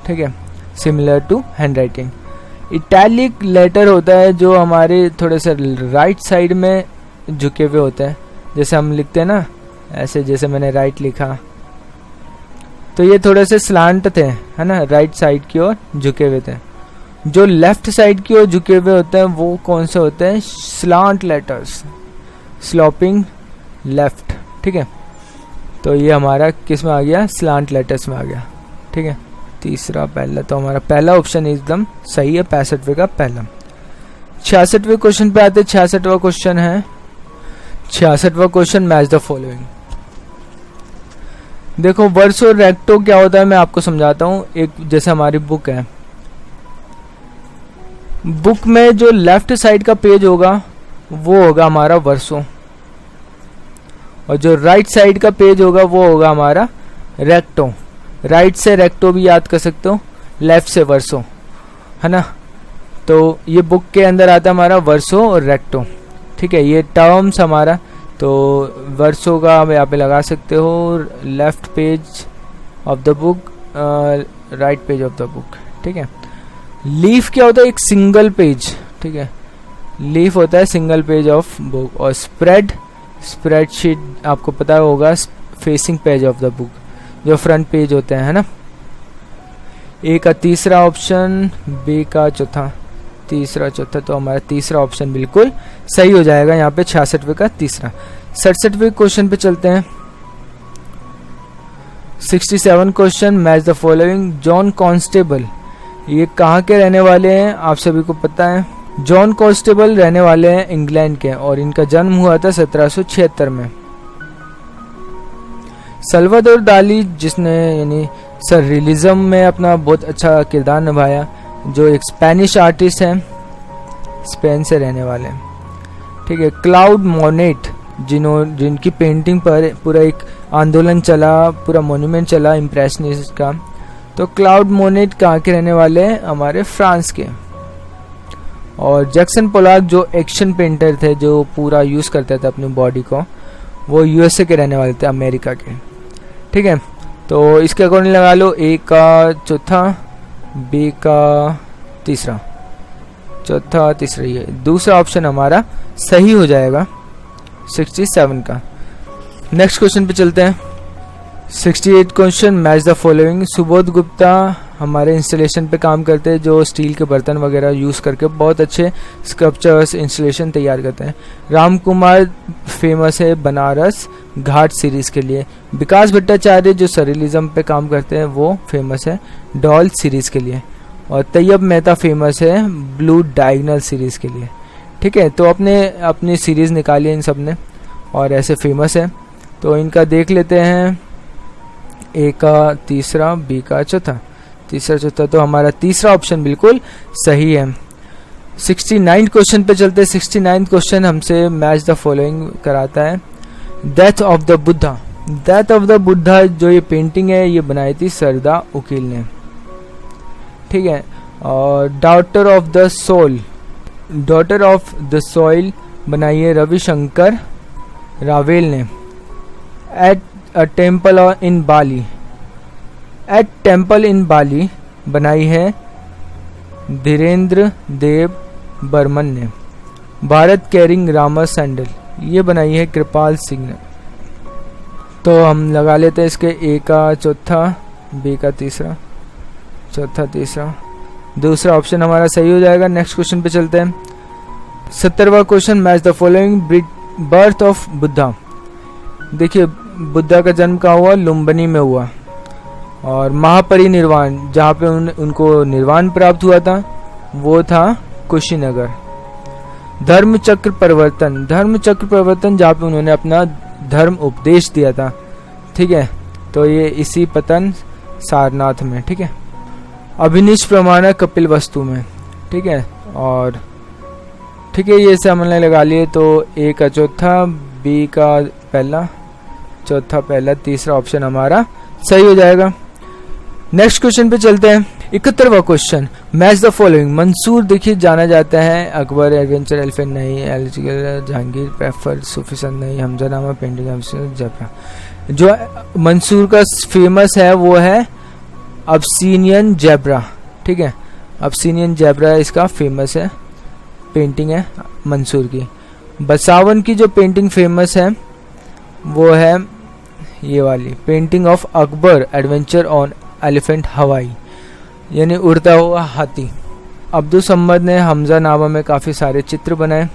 ठीक है, similar to handwriting. Italic letter होता है जो हमारे थोड़े से राइट साइड में झुके हुए होते हैं, जैसे हम लिखते हैं ना ऐसे, जैसे मैंने राइट लिखा तो ये थोड़े से स्लांट थे, है ना, राइट साइड की ओर झुके हुए थे। जो लेफ्ट साइड की ओर झुके हुए होते हैं वो कौन से होते हैं? Slant letters, sloping left. ठीक है, तो ये हमारा किस में आ गया? स्लांट लेटर्स में आ गया। ठीक है, तीसरा पहला, तो हमारा पहला ऑप्शन एकदम सही है, 65वें का पहला। 66वें क्वेश्चन पे आते हैं। 66वां क्वेश्चन है, 66वां क्वेश्चन मैच द फॉलोइंग। देखो, वर्सो रेक्टो क्या होता है मैं आपको समझाता हूँ। एक जैसे हमारी बुक है, बुक में जो लेफ्ट साइड का पेज होगा वो होगा हमारा वर्सो, और जो राइट साइड का पेज होगा वो होगा हमारा रेक्टो। राइट से रेक्टो भी याद कर सकते हो, लेफ्ट से वर्सो, है ना। तो ये बुक के अंदर आता है हमारा वर्सो और रेक्टो। ठीक है, ये टर्म्स हमारा, तो वर्सो का आप यहाँ पे लगा सकते हो, left page of the book, right page of the book, ठीक है। लीफ क्या होता है? एक सिंगल पेज, ठीक है। लीफ होता है सिंगल पेज ऑफ बुक। और स्प्रेडशीट आपको पता होगा, facing page of the book, जो फ्रंट पेज होते हैं, है ना। ए का तीसरा ऑप्शन, बी का चौथा, तीसरा चौथा, तो हमारा तीसरा ऑप्शन बिल्कुल सही हो जाएगा यहाँ पे 66वें का तीसरा। 67वें क्वेश्चन पे चलते हैं। 67 question, match the following. John constable ये कहाँ के रहने वाले हैं? आप सभी को पता है, जॉन कॉन्स्टेबल रहने वाले हैं इंग्लैंड के, और इनका जन्म हुआ था 1776 में। सल्वाडोर दाली, जिसने यानी सररियलिज्म में अपना बहुत अच्छा किरदार निभाया, जो एक स्पेनिश आर्टिस्ट हैं, स्पेन से रहने वाले हैं, ठीक है। क्लाउड मोनेट, जिनकी पेंटिंग पर पूरा एक आंदोलन चला, पूरा मॉन्यूमेंट चला इम्प्रेशनिस्ट का, तो क्लाउड मोनेट कहाँ के रहने वाले हैं? हमारे फ्रांस के। और जैक्सन पोलॉक जो एक्शन पेंटर थे, जो पूरा यूज़ करते थे अपनी बॉडी को, वो यूएसए के रहने वाले थे, अमेरिका के, ठीक है। तो इसके अकॉर्डिंग लगा लो, ए का चौथा, बी का तीसरा, चौथा तीसरा, ये दूसरा ऑप्शन हमारा सही हो जाएगा 67 का। नेक्स्ट क्वेश्चन पे चलते हैं। 68 question, match the following. Subodh Gupta हमारे इंस्टॉलेशन पे काम करते हैं, जो स्टील के बर्तन वगैरह यूज़ करके बहुत अच्छे स्कल्पचर्स इंस्टॉलेशन तैयार करते हैं। राम कुमार फेमस है बनारस घाट सीरीज़ के लिए। विकास भट्टाचार्य जो सररियलिज्म पे काम करते हैं, वो फेमस है डॉल सीरीज़ के लिए। और तैयब मेहता फेमस है ब्लू डायगनल सीरीज़ के लिए, ठीक है। तो अपनी सीरीज़ निकाली इन सब ने, और ऐसे फेमस है। तो इनका देख लेते हैं, ए का तीसरा, बी का चौथा, तीसरा चौथा, तो हमारा तीसरा ऑप्शन बिल्कुल सही है। 69 क्वेश्चन पे चलते हैं। 69 क्वेश्चन हमसे मैच द फॉलोइंग कराता है। Death of the Buddha. Death of the Buddha जो ये पेंटिंग है, ये बनाई थी सरदा उकील ने, ठीक है। और daughter of the soul, daughter of the soil बनाई है रविशंकर रावेल ने। At a temple in Bali, at temple in Bali बनाई है धीरेन्द्र देव बर्मन ने। भारत कैरिंग रामा सैंडल, ये बनाई है कृपाल सिंह ने। तो हम लगा लेते हैं इसके, ए का चौथा, बी का तीसरा, चौथा तीसरा, दूसरा ऑप्शन हमारा सही हो जाएगा। नेक्स्ट क्वेश्चन पे चलते हैं। 70वां question, match the following. Birth of Buddha. देखिए बुद्धा का जन्म कहाँ हुआ? लुम्बिनी में हुआ। और महापरिनिर्वाण, जहाँ पे उनको निर्वाण प्राप्त हुआ था, वो था कुशीनगर। धर्म चक्र परिवर्तन, धर्म चक्र परिवर्तन जहाँ पे उन्होंने अपना धर्म उपदेश दिया था, ठीक है। तो ये इसी पतन सारनाथ में, ठीक है। अभिनिष्ट प्रमाण कपिल वस्तु में, ठीक है। और ठीक है, ये से हमने लगा लिए। तो ए का चौथा, बी का पहला, चौथा पहला, तीसरा ऑप्शन हमारा सही हो जाएगा। नेक्स्ट क्वेश्चन पे चलते हैं। 71वां question, match the following. Mansur देखिए जाना जाता है अकबर, एडवेंचर, एलिफेंट नहीं, एलिजिकल, जहांगीर, प्रेफर, सूफी संत नहीं, हमजानामा, पेंटिंग, जबरा। जो मंसूर का फेमस है वो है अब्सीनियन जेब्रा, ठीक है। अब्सीनियन जेब्रा इसका फेमस है, पेंटिंग है मंसूर की। बसावन की जो पेंटिंग फेमस है वो है ये वाली, painting of Akbar adventure on elephant हवाई, यानी उड़ता हुआ हाथी। अब्दुल सम्मद ने हमजा नामा में काफ़ी सारे चित्र बनाए।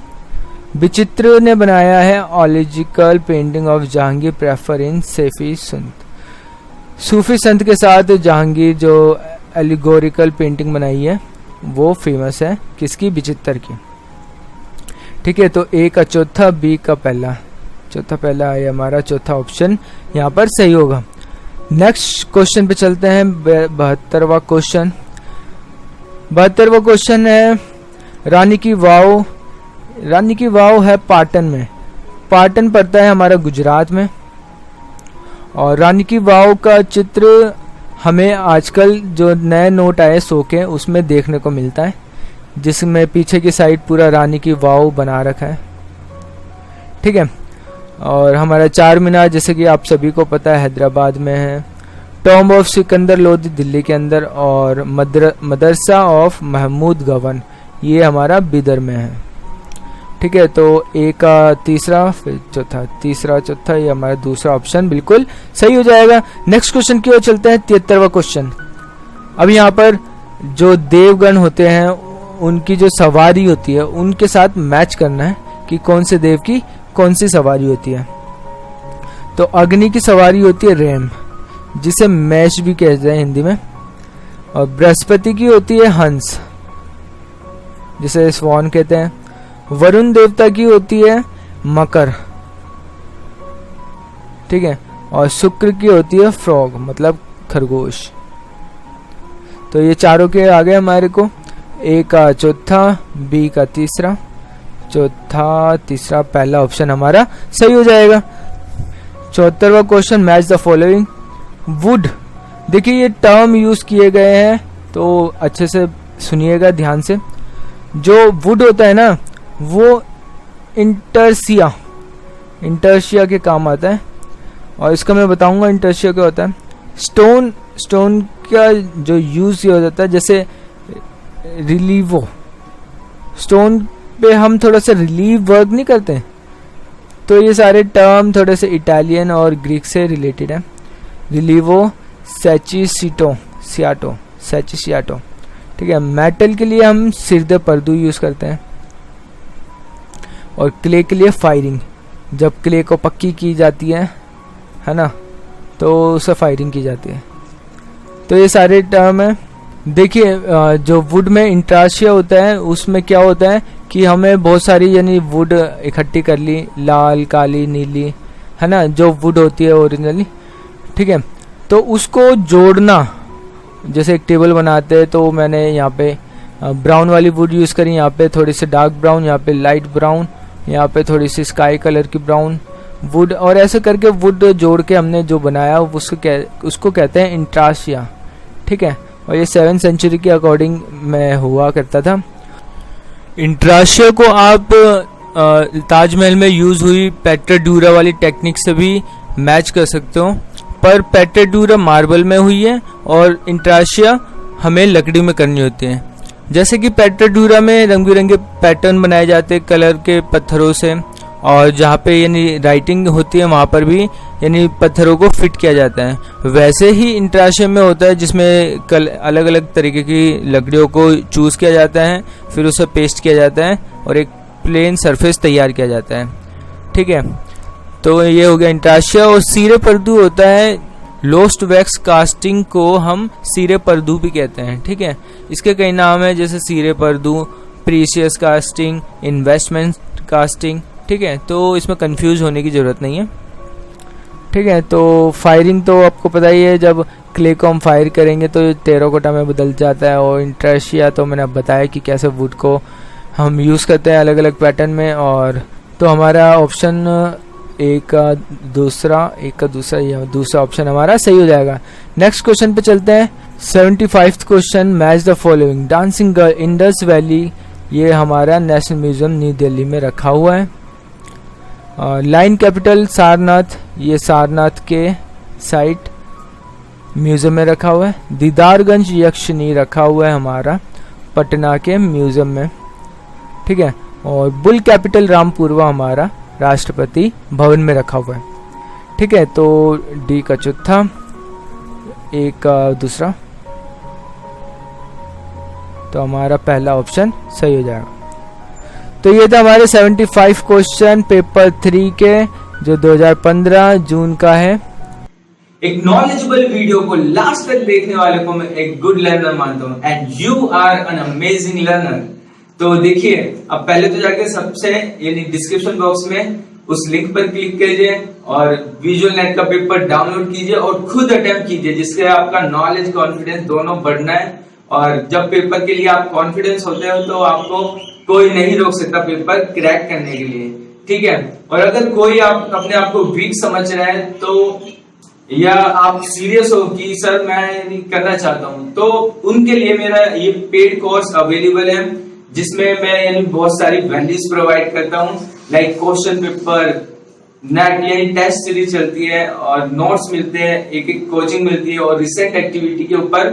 विचित्र ने बनाया है allegorical painting of Jahangir preferring सेफी संत। सूफी संत के साथ जहांगीर जो एलिगोरिकल पेंटिंग बनाई है वो फेमस है किसकी? विचित्र की, ठीक है। तो ए का चौथा, बी का पहला, चौथा पहला है हमारा, चौथा ऑप्शन यहाँ पर सही होगा। नेक्स्ट क्वेश्चन पे चलते हैं। 72वां क्वेश्चन। 72वां क्वेश्चन है रानी की वाव। रानी की वाव है पाटन में, पाटन पड़ता है हमारा गुजरात में। और रानी की वाव का चित्र हमें आजकल जो नए नोट आए 100 के, उसमें देखने को मिलता है, जिसमें पीछे की साइड पूरा रानी की वाव बना रखा है, ठीक है। और हमारा चार मीनार जैसे कि आप सभी को पता है हैदराबाद में है। टॉम्ब ऑफ सिकंदर लोधी दिल्ली के अंदर, और मदरसा ऑफ महमूद गवन ये हमारा बिदर में है। ठीक है, तो एक का तीसरा फिर चौथा, तीसरा चौथा, ये हमारा दूसरा ऑप्शन बिल्कुल सही हो जाएगा। नेक्स्ट क्वेश्चन की ओर चलते हैं, 73वां क्वेश्चन। अब यहाँ पर जो देवगण होते हैं उनकी जो सवारी होती है उनके साथ मैच करना है कि कौन से देव की कौन सी सवारी होती है। तो अग्नि की सवारी होती है रेम, जिसे मैश भी कहते हैं हिंदी में, और बृहस्पति की होती है हंस, जिसे स्वान कहते हैं। वरुण देवता की होती है मकर, ठीक है, और शुक्र की होती है फ्रॉग मतलब खरगोश। तो ये चारों के आगे हमारे को ए का चौथा, बी का तीसरा, चौथा तीसरा, पहला ऑप्शन हमारा सही हो जाएगा। 74वां question, match the following. Wood, देखिए ये टर्म यूज किए गए हैं तो अच्छे से सुनिएगा ध्यान से। जो वुड होता है ना वो इंटरसिया के काम आता है, और इसका मैं बताऊंगा इंटरसिया क्या होता है। स्टोन का जो यूज किया जाता है, जैसे रिलीवो, स्टोन पे हम थोड़ा सा रिलीव वर्क नहीं करते, तो ये सारे टर्म थोड़े से इटालियन और ग्रीक से रिलेटेड है। रिलीवो, सैचिसियाटो, ठीक है। मेटल के लिए हम सिरदे पर्दू यूज करते हैं, और क्ले के लिए फायरिंग, जब क्ले को पक्की की जाती है ना, तो उसे फायरिंग की जाती है। तो ये सारे टर्म है। देखिए जो वुड में इंट्राशिया होता है उसमें क्या होता है कि हमें बहुत सारी यानी वुड इकट्ठी कर ली, लाल, काली, नीली, है ना, जो वुड होती है ओरिजिनली, ठीक है। तो उसको जोड़ना, जैसे एक टेबल बनाते हैं तो मैंने यहाँ पे ब्राउन वाली वुड यूज़ करी, यहाँ पे थोड़ी सी डार्क ब्राउन, यहाँ पे लाइट ब्राउन, यहाँ पे थोड़ी सी स्काई कलर की ब्राउन वुड, और ऐसे करके वुड जोड़ के हमने जो बनाया उसको कहते हैं इंट्राशिया, ठीक है। और ये 7th सेंचुरी के अकॉर्डिंग में हुआ करता था। इंट्राशिया को आप ताजमहल में यूज हुई पेट्राड्यूरा वाली टेक्निक से भी मैच कर सकते हो, पर पेट्राड्यूरा मार्बल में हुई है और इंट्राशिया हमें लकड़ी में करनी होती है। जैसे कि पेट्राड्यूरा में रंग बिरंगे पैटर्न बनाए जाते हैं कलर के पत्थरों से, और जहाँ पे यानी राइटिंग होती है वहाँ पर भी यानी पत्थरों को फिट किया जाता है। वैसे ही इंट्राशिया में होता है, जिसमें अलग अलग तरीके की लकड़ियों को चूज़ किया जाता है, फिर उसे पेस्ट किया जाता है और एक प्लेन सरफेस तैयार किया जाता है, ठीक है। तो ये हो गया इंट्राशिया। और सीरे पर्दू होता है, लोस्ट वैक्स कास्टिंग को हम सीरे पर्दू भी कहते हैं, ठीक है। इसके कई नाम है, जैसे सीरे पर्दू, प्रीशियस कास्टिंग, इन्वेस्टमेंट कास्टिंग, ठीक है। तो इसमें कंफ्यूज होने की ज़रूरत नहीं है, ठीक है। तो फायरिंग तो आपको पता ही है, जब क्ले को हम फायर करेंगे तो टेराकोटा में बदल जाता है। और इंट्राशिया तो मैंने अब बताया कि कैसे वुड को हम यूज़ करते हैं अलग अलग पैटर्न में। और तो हमारा ऑप्शन एक का दूसरा या दूसरा ऑप्शन हमारा सही हो जाएगा। नेक्स्ट क्वेश्चन पे चलते हैं, 75th question, match the following. Dancing girl Indus valley, ये हमारा नेशनल म्यूजियम न्यू दिल्ली में रखा हुआ है। लाइन कैपिटल सारनाथ, ये सारनाथ के साइट म्यूजियम में रखा हुआ है। दीदारगंज यक्षिणी रखा हुआ है हमारा पटना के म्यूजियम में, ठीक है। और बुल कैपिटल रामपुरवा हमारा राष्ट्रपति भवन में रखा हुआ है, ठीक है। तो डी का चौथा, ए का दूसरा, तो हमारा पहला ऑप्शन सही हो जाएगा। तो ये था हमारे 75 क्वेश्चन पेपर 3 के, जो 2015 जून का है। एक नॉलेजेबल वीडियो को लास्ट तक देखने वाले को मैं एक गुड लर्नर मानता हूँ, and you are an amazing learner. तो देखिए, अब पहले तो जाके सबसे यानी डिस्क्रिप्शन बॉक्स में उस लिंक पर क्लिक कीजिए और विजुअल नेट का पेपर डाउनलोड कीजिए और खुद अटेम्प्ट कीजिए, जिससे आपका नॉलेज कॉन्फिडेंस दोनों बढ़ना है। और जब पेपर के लिए आप कॉन्फिडेंस होते हो तो आपको कोई नहीं रोक सकता पेपर क्रैक करने के लिए, ठीक है। और अगर कोई आप अपने आप को वीक समझ रहे हैं तो, या आप सीरियस हो कि सर मैं करना चाहता हूं, तो उनके लिए मेरा ये पेड कोर्स अवेलेबल है, जिसमें मैं यानी बहुत सारी वैल्यूज प्रोवाइड करता हूं, लाइक क्वेश्चन पेपर, नेट यानी टेस्ट सीरीज चलती है और नोट्स मिलते हैं, एक एक कोचिंग मिलती है और रिसेंट एक्टिविटी के ऊपर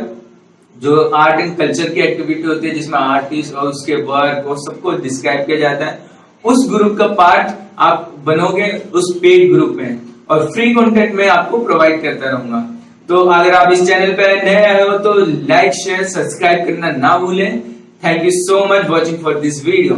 जो आर्ट एंड कल्चर की एक्टिविटी होती है जिसमें आर्टिस्ट और उसके वर्क और सबको डिस्क्राइब किया जाता है, उस ग्रुप का पार्ट आप बनोगे उस पेड ग्रुप में, और फ्री कंटेंट में आपको प्रोवाइड करता रहूंगा। तो अगर आप इस चैनल पर नए आए हो तो लाइक शेयर सब्सक्राइब करना ना भूलें। Thank you so much watching for this video.